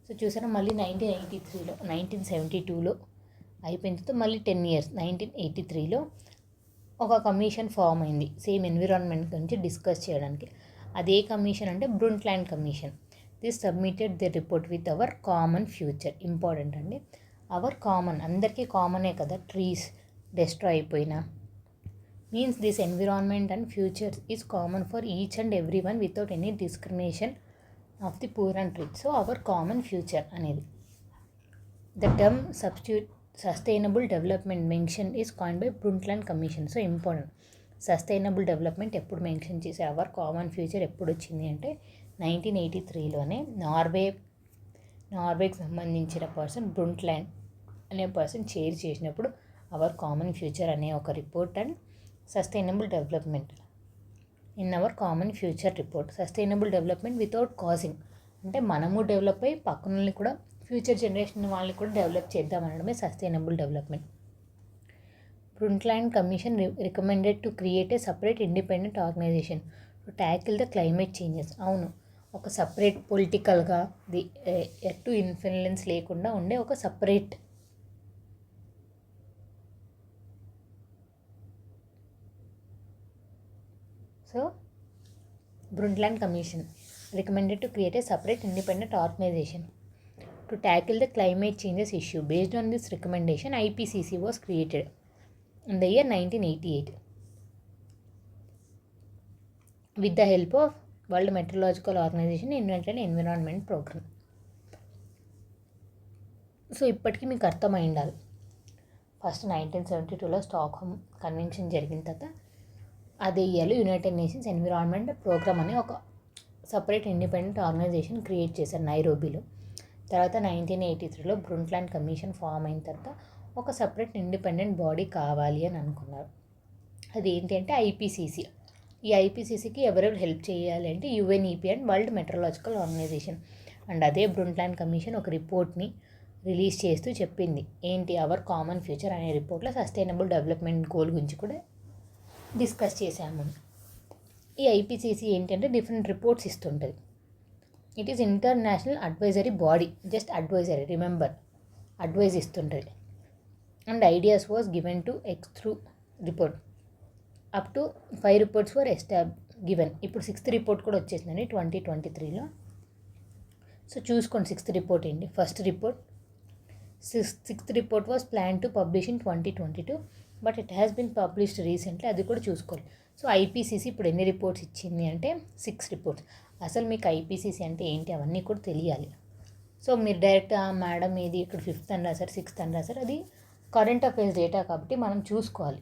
Speaker 1: So చూసారా, మళ్ళీ 1983లో 1972లో అయిపోయిన తర్వాత మళ్ళీ 10 years 1983లో ఒక commission form అయింది same environment గురించి discuss చేయడానికి. అదే కమిషన్ అంటే Brundtland commission. This submitted the report with our common future. Important అండి, అవర్ కామన్, అందరికీ కామనే కదా, ట్రీస్ డెస్ట్రాయ్ అయిపోయినా means this environment and future is common for each and every one without any discrimination of the poor and rich. So our common future అనేది the term sustainable development mention is coined by Brundtland commission. So important, sustainable development ఎప్పుడు mention చేసే, hour common future ఎప్పుడు వచ్చింది అంటే 1983లోనే నార్వేకి సంబంధించిన person బ్రుంట్లాండ్ అనే person chair చేసినప్పుడు hour common future అనే ఒక report and sustainable development in our common future report. Sustainable development without causing అంటే మనము డెవలప్ అయ్యి పక్కనల్ని కూడా ఫ్యూచర్ జనరేషన్ వాళ్ళని కూడా డెవలప్ చేద్దామనడమే sustainable development. Brundtland commission recommended to create a separate independent organisation to tackle the climate changes. అవును, ఒక separate పొలిటికల్గా ది ఎటు ఇన్ఫ్లుయెన్స్ లేకుండా ఉండే ఒక separate so Brundtland commission recommended to create a separate independent organization to tackle the climate changes issue. Based on this recommendation, IPCC was created in the year 1988 with the help of World Meteorological Organization Invented Environment Program. So ఇప్పటికీ మీకు అర్థమై ఉండాలి, first 1972లో Stockholm convention జరిగిన తర్వాత అదే ఇయర్లో United nations environment programme అనే ఒక సపరేట్ ఇండిపెండెంట్ ఆర్గనైజేషన్ క్రియేట్ చేశారు నైరోబీలో. తర్వాత 1983లో బ్రుంట్లాండ్ కమిషన్ ఫామ్ అయిన తర్వాత ఒక సపరేట్ ఇండిపెండెంట్ బాడీ కావాలి అని అనుకున్నారు. అది ఏంటి అంటే ఐపీసీసీ. ఈ ఐపీసీసీకి ఎవరెవరు హెల్ప్ చేయాలి అంటే UNEP and World Meteorological Organisation. And అదే బ్రుంట్లాండ్ కమిషన్ ఒక రిపోర్ట్ని రిలీజ్ చేస్తూ చెప్పింది ఏంటి, అవర్ కామన్ ఫ్యూచర్ అనే రిపోర్ట్లో సస్టైనబుల్ డెవలప్మెంట్ గోల్ గురించి కూడా డిస్కస్ చేశాము. ఈ ఐపీసీసీ ఏంటంటే డిఫరెంట్ రిపోర్ట్స్ ఇస్తుంటుంది. It is international advisory body, just advisory, remember advise ఇస్తుంటుంది. And ideas was given to ex through report up to 5 reports for given. ఇప్పుడు 6th రిపోర్ట్ కూడా వచ్చేసిందండి 2023లో. సో చూసుకోండి 6th రిపోర్ట్ ఏంటి. First report, 6th report was plan to publish in 2022 but it has been published recently. అది కూడా చూసుకోవాలి. So IPCC ఇప్పుడు ఎన్ని రిపోర్ట్స్ ఇచ్చింది అంటే 6 రిపోర్ట్స్. అసలు మీకు ఐపీసీసీ అంటే ఏంటి అవన్నీ కూడా తెలియాలి. సో మీరు డైరెక్ట్ మేడం ఇది ఇక్కడ 5th అని రాశారు 6th అని రాశారు, అది కరెంట్ అఫైర్స్ డేటా కాబట్టి మనం చూసుకోవాలి.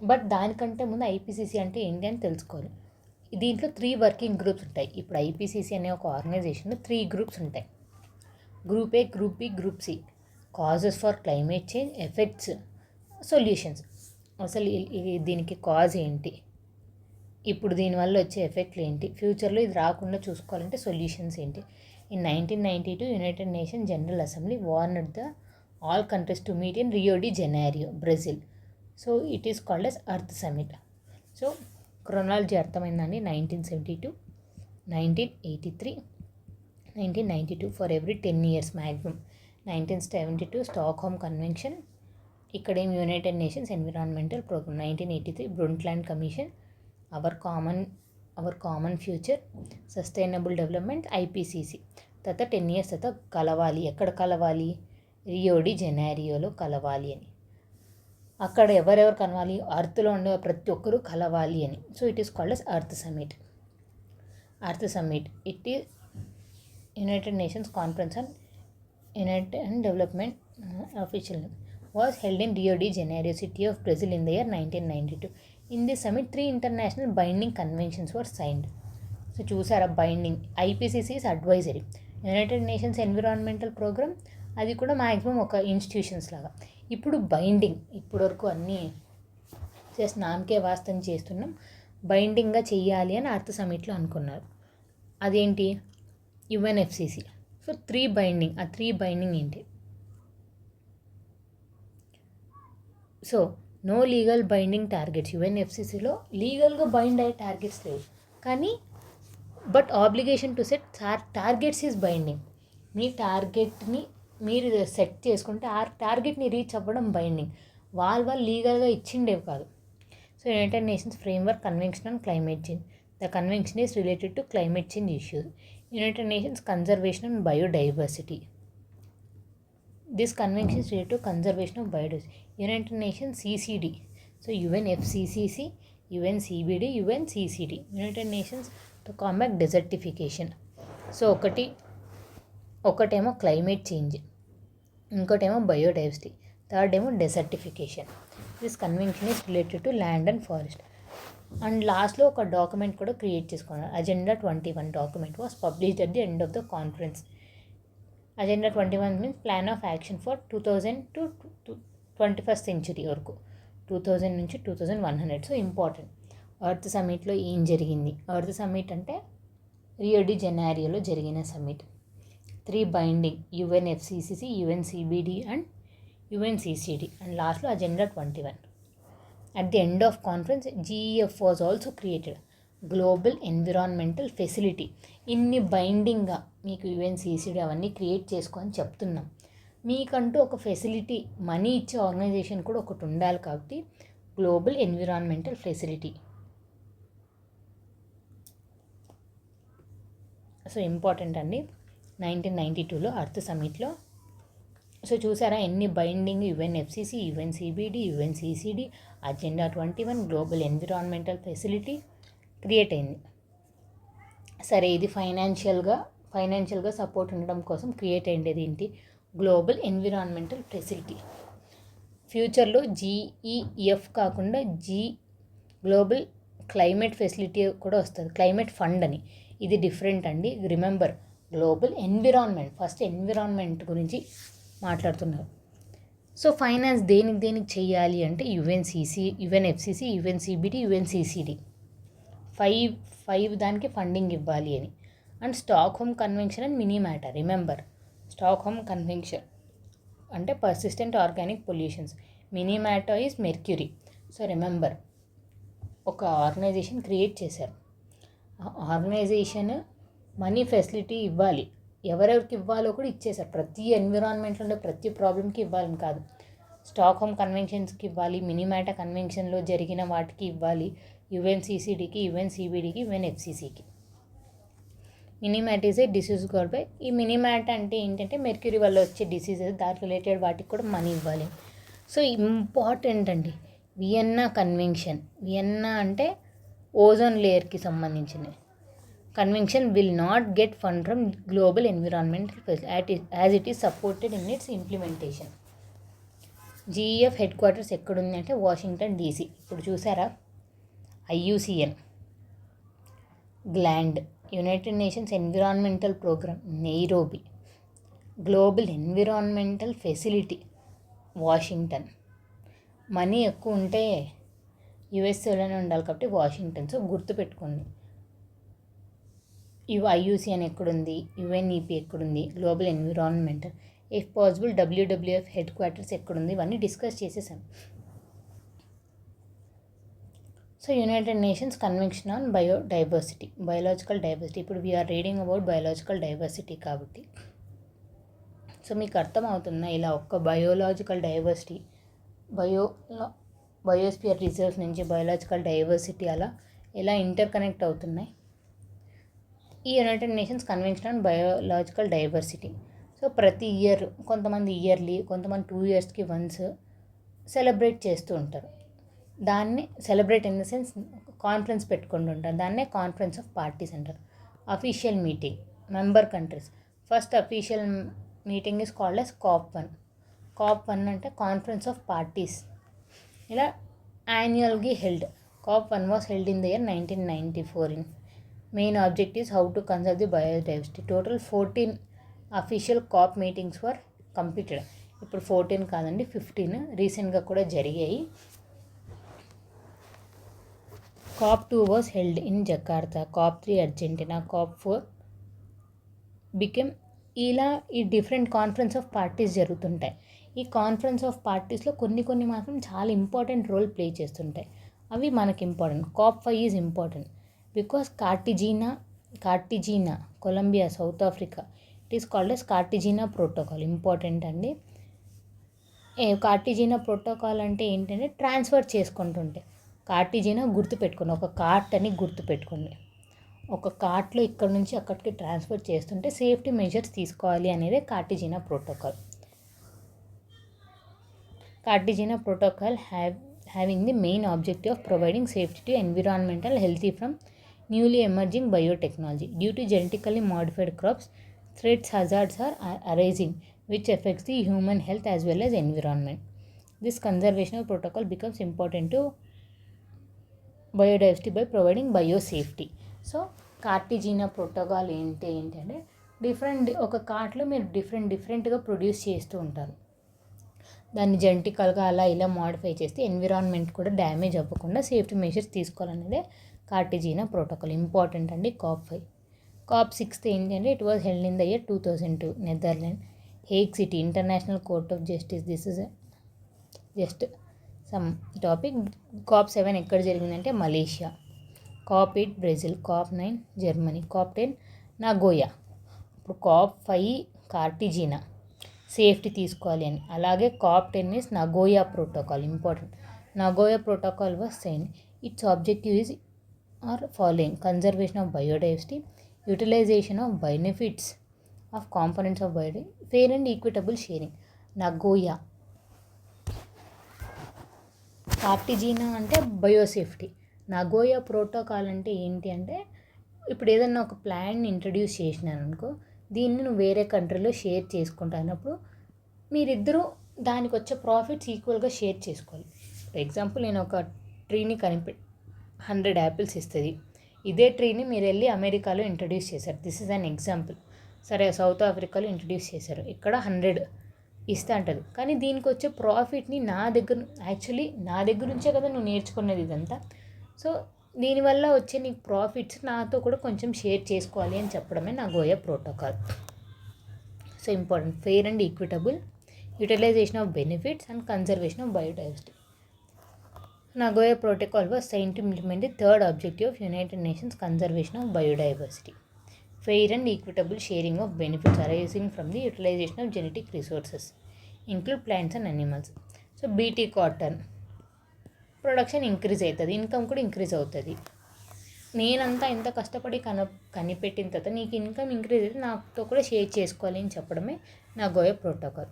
Speaker 1: బట్ దానికంటే ముందు ఐపీసీసీ అంటే ఏంటి అని తెలుసుకోవాలి. దీంట్లో 3 వర్కింగ్ గ్రూప్స్ ఉంటాయి. ఇప్పుడు ఐపీసీసీ అనే ఒక ఆర్గనైజేషన్లో 3 గ్రూప్స్ ఉంటాయి. Group A, group B, group C. Causes for climate change, effects, solutions. అసలు దీనికి కాజ్ ఏంటి, ఇప్పుడు దీనివల్ల వచ్చే ఎఫెక్ట్లు ఏంటి, ఫ్యూచర్లో ఇది రాకుండా చూసుకోవాలంటే సొల్యూషన్స్ ఏంటి. In 1992 United Nation General Assembly warned the all countries to meet in Rio de Janeiro, Brazil. So it is called as Earth Summit. So chronology అర్థమైందండి. 1972, 1983, 1992 for every 10 years maximum. 1972 Stockholm convention, ఇక్కడేం United Nations Environmental Programme. 1983 Brundtland commission, our common future, sustainable development, IPCC. తర్వాత 10 years తర్వాత కలవాలి. ఎక్కడ కలవాలి, Rio de జెనైరోలో కలవాలి అని. అక్కడ ఎవరెవరు కలవాలి, అర్త్లో ఉండే ప్రతి ఒక్కరూ కలవాలి అని. So it is called as Earth summit. It is United nations conference on United and development official was held in Rio de Janeiro, city of Brazil in the year 1992. In this summit, 3 international binding conventions were signed. So చూసారా, binding. IPCC is advisory. United Nations Environmental Programme అది కూడా maximum ఒక institutions లాగా. ఇప్పుడు binding, ఇప్పటివరకు అన్నీ just నామకే వాస్తవం చేస్తున్నాం, బైండింగ్గా చెయ్యాలి అని అర్త్ సమిట్లో అనుకున్నారు. అదేంటి, యుఎన్ఎఫ్సిసి. So 3 binding. ఆ 3 బైండింగ్ ఏంటి, so no legal binding targets. యుఎన్ఎఫ్సిసిలో లీగల్గా బైండ్ అయ్యే టార్గెట్స్ లేవు, కానీ but obligation to set targets is binding. మీ టార్గెట్ని మీరు సెట్ చేసుకుంటే ఆ టార్గెట్ని రీచ్ అవ్వడం బైండింగ్. వాళ్ళు లీగల్గా ఇచ్చిండేవి కాదు. So United nations framework convention on climate change. The convention is related to climate change issues. United Nations conservation and biodiversity. This convention is related to conservation of biodiversity. United Nations CCD. So UNFCCC, UNCBD, UNCCD. United Nations to combat desertification. So ఒకటేమో climate change, ఇంకోటేమో biodiversity, third ఏమో desertification. This convention is related to land and forest. And లాస్ట్లో ఒక document కూడా create చేసుకున్నారు. Agenda 21 document was published at the end of the conference. Agenda 21 means plan of action for 2000 to 21st century వరకు, 2000 నుంచి 2100. So important. Earth సమ్మిట్లో ఏం జరిగింది? Earth summit అంటే రియో డి జెనైరోలో జరిగిన summit. 3 binding UNFCCC, UNCBD and UNCCD. And లాస్ట్లో agenda 21. At the end of conference GEF was also created, global environmental facility. ఇన్ని బైండింగ్గా మీకు యుఎన్సిసిడి అవన్నీ క్రియేట్ చేసుకొని చెప్తున్నాం. మీకంటూ ఒక ఫెసిలిటీ, మనీ ఇచ్చే ఆర్గనైజేషన్ కూడా ఒకటి ఉండాలి, కాబట్టి global environmental facility. So important అండి. 1992లో అర్త్ సమ్మిట్లో. సో చూసారా ఎన్ని binding? UNFCC, UNCBD, UNCCD, agenda 21, global environmental facility create అయింది. సరే, ఇది ఫైనాన్షియల్గా సపోర్ట్ ఉండడం కోసం క్రియేట్ అయ్యేది ఏంటి? Global environmental facility. ఫ్యూచర్లో జీఈఎఫ్ కాకుండా గ్లోబల్ క్లైమేట్ ఫెసిలిటీ కూడా వస్తుంది, క్లైమేట్ ఫండ్ అని. ఇది డిఫరెంట్ అండి. Remember, global environment, first environment గురించి మాట్లాడుతున్నారు. సో ఫైనాన్స్ దేనికి చెయ్యాలి అంటే యుఎన్ఎఫ్సిసి, యుఎన్సిబిడి, యుఎన్సిసిడి 5 దానికి ఫండింగ్ ఇవ్వాలి అని. And Stockholm convention and Minamata. Remember, Stockholm convention అంటే persistent organic pollutions, Minamata is mercury. So remember, ఒక ఆర్గనైజేషన్ క్రియేట్ చేశారు. ఆ ఆర్గనైజేషన్ మనీ ఫెసిలిటీ ఇవ్వాలి, ఎవరెవరికి ఇవ్వాలో కూడా ఇచ్చేశారు. ప్రతి ఎన్విరాన్మెంట్లో ఉండే ప్రతి ప్రాబ్లంకి ఇవ్వాలని కాదు. స్టాక్హోమ్ కన్వెన్షన్స్కి ఇవ్వాలి, మినిమాటా కన్వెన్షన్లో జరిగిన వాటికి ఇవ్వాలి, యుఎన్సిసిడికి, యుఎన్సిబిడికి, యుఎన్ఎఫ్సిసికి. Minamata is a disease called by. ఈ మినిమాటా అంటే ఏంటంటే మెర్క్యూరీ వల్ల వచ్చే డిసీజెస్, దాని రిలేటెడ్ వాటికి కూడా మనీ ఇవ్వాలి. సో ఇంపార్టెంట్ అండి. Vienna convention. వియన్నా అంటే ఓజోన్ లేయర్కి సంబంధించింది. Convention will not get fund from Global environmental Facility as it is supported in its implementation. GEF headquarters ఎక్కడుంది అంటే వాషింగ్టన్ డీసీ. ఇప్పుడు చూసారా, IUCN, Gland, United Nations Environmental Programme Nairobi, Global environmental Facility Washington. Money ఎక్కువ ఉంటే యుఎస్ఏలోనే ఉండాలి కాబట్టి Washington. So గుర్తుపెట్టుకోండి. ఐయుసిఎన్ ఎక్కడుంది, యుఎన్ఈపి ఎక్కడుంది, Global Environmental, if possible WWF headquarters ఎక్కడుంది, ఇవన్నీ డిస్కస్ చేసేసాం. So United Nations Convention on biodiversity, biological diversity. ఇప్పుడు we are reading about biological diversity కాబట్టి సో మీకు అర్థమవుతుందా ఇలా ఒక్క బయోలాజికల్ డైవర్సిటీ, బయోస్పియర్ రిజర్వ్స్ నుంచి బయోలాజికల్ డైవర్సిటీ అలా ఎలా ఇంటర్ కనెక్ట్ అవుతున్నాయి. ఈ United Nations Convention on biological diversity. So ప్రతి ఇయర్, కొంతమంది ఇయర్లీ, కొంతమంది 2 yearsకి వన్స్ సెలబ్రేట్ చేస్తూ ఉంటారు. దాన్ని celebrate in the sense conference పెట్టుకుంటూ ఉంటారు. దాన్నే కాన్ఫరెన్స్ ఆఫ్ పార్టీస్ అంటారు. Official meeting, member countries. First official meeting is called as COP1. COP1 అంటే కాన్ఫరెన్స్ ఆఫ్ పార్టీస్. ఇలా యాన్యువల్గా held. COP1 was held in the year 1994. In main object is how to conserve the biodiversity. Total 14 official COP meetings were completed. ఇప్పుడు 14 కాదండి, 15 రీసెంట్గా కూడా జరిగాయి. COP2 was held in Jakarta, COP3 Argentina, COP4 became. ఇలా ఈ different conference of parties జరుగుతుంటాయి. ఈ conference of పార్టీస్లో కొన్ని మాత్రం చాలా ఇంపార్టెంట్ రోల్ ప్లే చేస్తుంటాయి. అవి మనకి important. COP5 is important because Cartagena Colombia, South Africa, it is called as Cartagena protocol. Important అండి. కార్టిజీనా ప్రోటోకాల్ అంటే ఏంటంటే ట్రాన్స్ఫర్ చేసుకుంటుంటే, కార్టిజీనా గుర్తుపెట్టుకోండి, ఒక కార్ట్ అని గుర్తుపెట్టుకోండి. ఒక కార్ట్లో ఇక్కడ నుంచి అక్కడికి ట్రాన్స్ఫర్ చేస్తుంటే సేఫ్టీ మెజర్స్ తీసుకోవాలి అనేది కార్టిజీనా protocol. Cartagena Protocol having the main objective of providing safety to environmental healthy from newly emerging biotechnology. Due to genetically modified crops, threats hazards are arising which affects the human health as well as environment. This conservation protocol becomes important to biodiversity by providing biosafety. So Cartagena protocol ఏంటంటే ఒక కార్ట్లో మీరు డిఫరెంట్గా produce చేస్తూ ఉంటారు. దాన్ని జెనెటికల్గా అలా ఇలా modify చేస్తే ఎన్విరాన్మెంట్ కూడా డ్యామేజ్ అవ్వకుండా సేఫ్టీ మెజర్స్ తీసుకోవాలనేదే కార్టిజీనా ప్రోటోకాల్. ఇంపార్టెంట్ అండి. COP6 ఏంటంటే it was held in the year 2002, Netherland, Hague city, international court of justice. This is just some topic. COP7 ఎక్కడ జరిగిందంటే Malaysia. COP8 Brazil, COP9 Germany, COP10 Nagoya. ఇప్పుడు COP5 కార్టిజీనా safety తీసుకోవాలి అని. అలాగే COP10 is Nagoya protocol. Important. Nagoya protocol was sign. Its objective is are following: conservation of biodiversity, utilisation of benefits of components of biodiversity, fair and equitable sharing. Nagoya. Cartagena అంటే biosafety. Nagoya protocol అంటే ఏంటి అంటే ఇప్పుడు ఏదన్నా ఒక ప్లాన్ని introduce చేసినాను అనుకో, దీన్ని నువ్వు వేరే కంట్రీలో షేర్ చేసుకుంటా అన్నప్పుడు మీరిద్దరూ దానికి వచ్చే ప్రాఫిట్స్ ఈక్వల్గా షేర్ చేసుకోవాలి. ఫర్ ఎగ్జాంపుల్ నేను ఒక ట్రీని 100 యాపిల్స్ ఇస్తుంది. ఇదే ట్రీని మీరు వెళ్ళి అమెరికాలో ఇంట్రడ్యూస్ చేశారు. This is an example. సరే, సౌత్ ఆఫ్రికాలో ఇంట్రడ్యూస్ చేశారు. ఇక్కడ 100 ఇస్తా అంటది. కానీ దీనికి వచ్చే ప్రాఫిట్ని నా దగ్గర నుంచే కదా నువ్వు నేర్చుకున్నది ఇదంతా. సో దీనివల్ల వచ్చే నీకు ప్రాఫిట్స్ నాతో కూడా కొంచెం షేర్ చేసుకోవాలి అని చెప్పడమే Nagoya Protocol. So important. Fair and equitable, utilisation of benefits and conservation of biodiversity. Nagoya protocol was sign to implement the third objective of United Nations, conservation of biodiversity, fair and equitable sharing of benefits arising from the utilisation of genetic resources include plants and animals. So BT cotton production increase అవుతుంది, income కూడా increase అవుతుంది. నేనంతా ఎంత కష్టపడి కనిపెట్టిన తర్వాత నీకు income increase అయితే నాతో కూడా షేర్ చేసుకోవాలి అని చెప్పడమే Nagoya Protocol.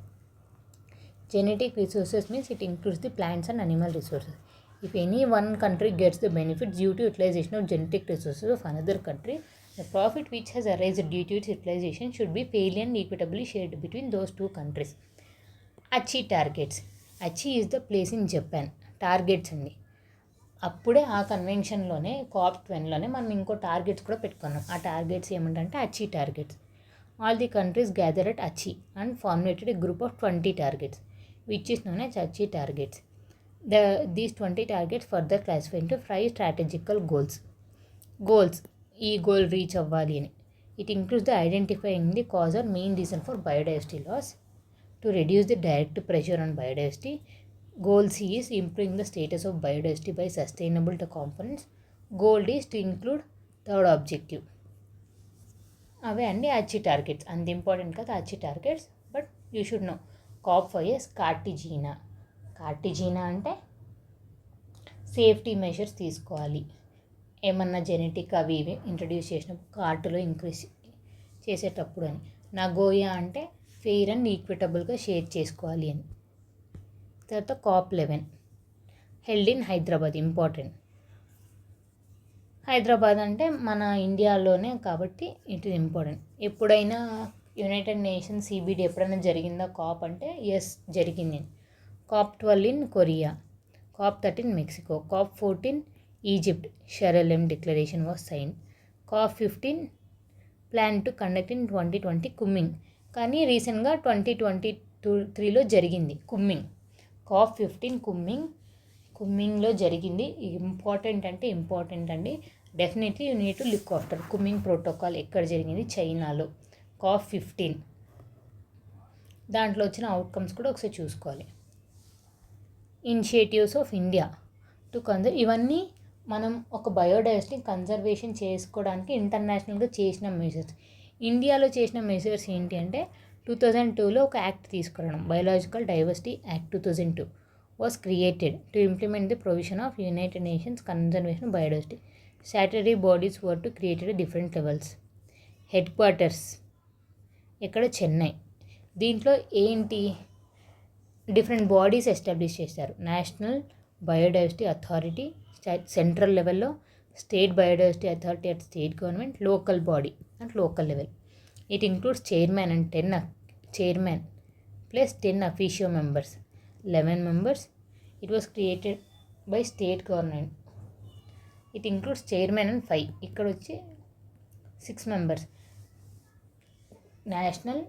Speaker 1: Genetic resources means it includes the plants and animal resources. If any one country gets the benefits due to utilisation of genetic resources of another country, the profit which has arisen due to its utilization should be fairly and equitably shared between those two countries. Aichi targets. Aichi is the place in Japan. Targets అండి. అప్పుడే ఆ కన్వెన్షన్లోనే COP12లోనే మనం ఇంకో targets కూడా పెట్టుకున్నాం. ఆ targets ఏమంటే Aichi targets. All the countries gather at Aichi and formulated a group of 20 targets which is known as Aichi targets. These 20 targets further classify into 5 strategical goals. ఈ గోల్ రీచ్ అవ్వాలి అని. It includes the identifying the cause or main reason for biodiversity loss to reduce the direct pressure on biodiversity. Goal C is improving the status of biodiversity by sustainable components. Goal D is to include third objective. అవే అండి Aichi targets. అంత important కదా Aichi targets, but you should know. COP5 is Cartagena. Cartagena అంటే safety measures తీసుకోవాలి. ఏమన్నా genetic అవి ఇవి introduce చేసినప్పుడు కార్టులో ఇంక్రీజ్ చేసేటప్పుడు అని. నగోయా అంటే ఫెయిర్ అండ్ ఈక్విటబుల్గా షేర్ చేసుకోవాలి అని. తర్వాత COP11 held in Hyderabad. Important. Hyderabad అంటే మన ఇండియాలోనే కాబట్టి ఇట్ ఈస్ ఇంపార్టెంట్. ఎప్పుడైనా యునైటెడ్ నేషన్స్ CBD ఎప్పుడైనా జరిగిందా COP అంటే ఎస్ జరిగింది. COP12 in Korea, COP13 Mexico, COP14 Egypt, షెరలెమ్ declaration was sign. COP15 plan to conduct in 2020 Kunming. కానీ రీసెంట్గా 2023లో జరిగింది కుమ్మింగ్. COP15 కుమ్మింగ్లో జరిగింది. ఇంపార్టెంట్ అండి. Definitely you need to look after. కుమ్మింగ్ protocol ఎక్కడ జరిగింది? చైనాలో. COP15 దాంట్లో వచ్చిన అవుట్కమ్స్ కూడా ఒకసారి చూసుకోవాలి. ఇనిషియేటివ్స్ ఆఫ్ ఇండియా టు ఇవన్నీ మనం ఒక బయోడైవర్సిటీ కన్జర్వేషన్ చేసుకోవడానికి ఇంటర్నేషనల్గా చేసిన మెజర్స్. ఇండియాలో చేసిన మెజర్స్ ఏంటి అంటే 2002లో ఒక యాక్ట్ తీసుకురావడం, biological diversity act 2002 was created to implement the provision of United Nations conservation biodiversity. Statutory bodies were to created different levels. Head quarters ఇక్కడ చెన్నై. దీంట్లో ఏంటి డిఫరెంట్ బాడీస్ ఎస్టాబ్లిష్ చేశారు. నేషనల్ బయోడైవర్సిటీ అథారిటీ సెంట్రల్ లెవెల్లో, state biodiversity authority at state government, local body at local level. It includes chairman and 10 chairman plus 10 officio members, 11 members. It was created by state government. It includes chairman and 5, ఇక్కడ వచ్చి 6 members. National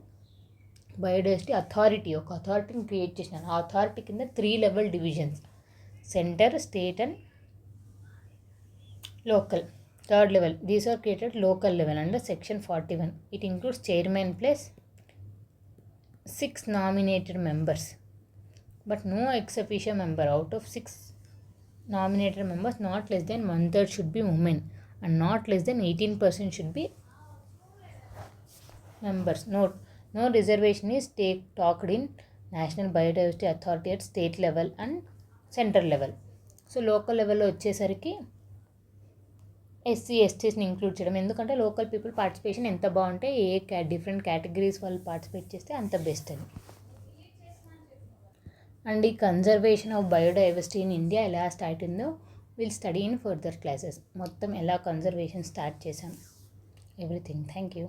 Speaker 1: biodiversity authority ఒక అథారిటీని create చేసినాను. ఆ authority కింద 3 level divisions, centre, state and local. Third level, these are created local level under section 41. It includes chairman plus 6 nominated members but no ex officio member. Out of 6 nominated members, not less than 1/3 should be women and not less than 18% should be members. Note, no reservation is talked in National Biodiversity Authority at state level and central level. So local లెవెల్లో వచ్చేసరికి SC ఎస్టీస్ని include చేయడం, ఎందుకంటే local people participation ఎంత బాగుంటే different categories వాళ్ళు participate చేస్తే అంత best అని. అండ్ ఈ conservation of biodiversity in India ఎలా స్టార్ట్ అయిందో will study in further classes. మొత్తం ఎలా కన్జర్వేషన్ స్టార్ట్ చేశాం, ఎవ్రీథింగ్. Thank you.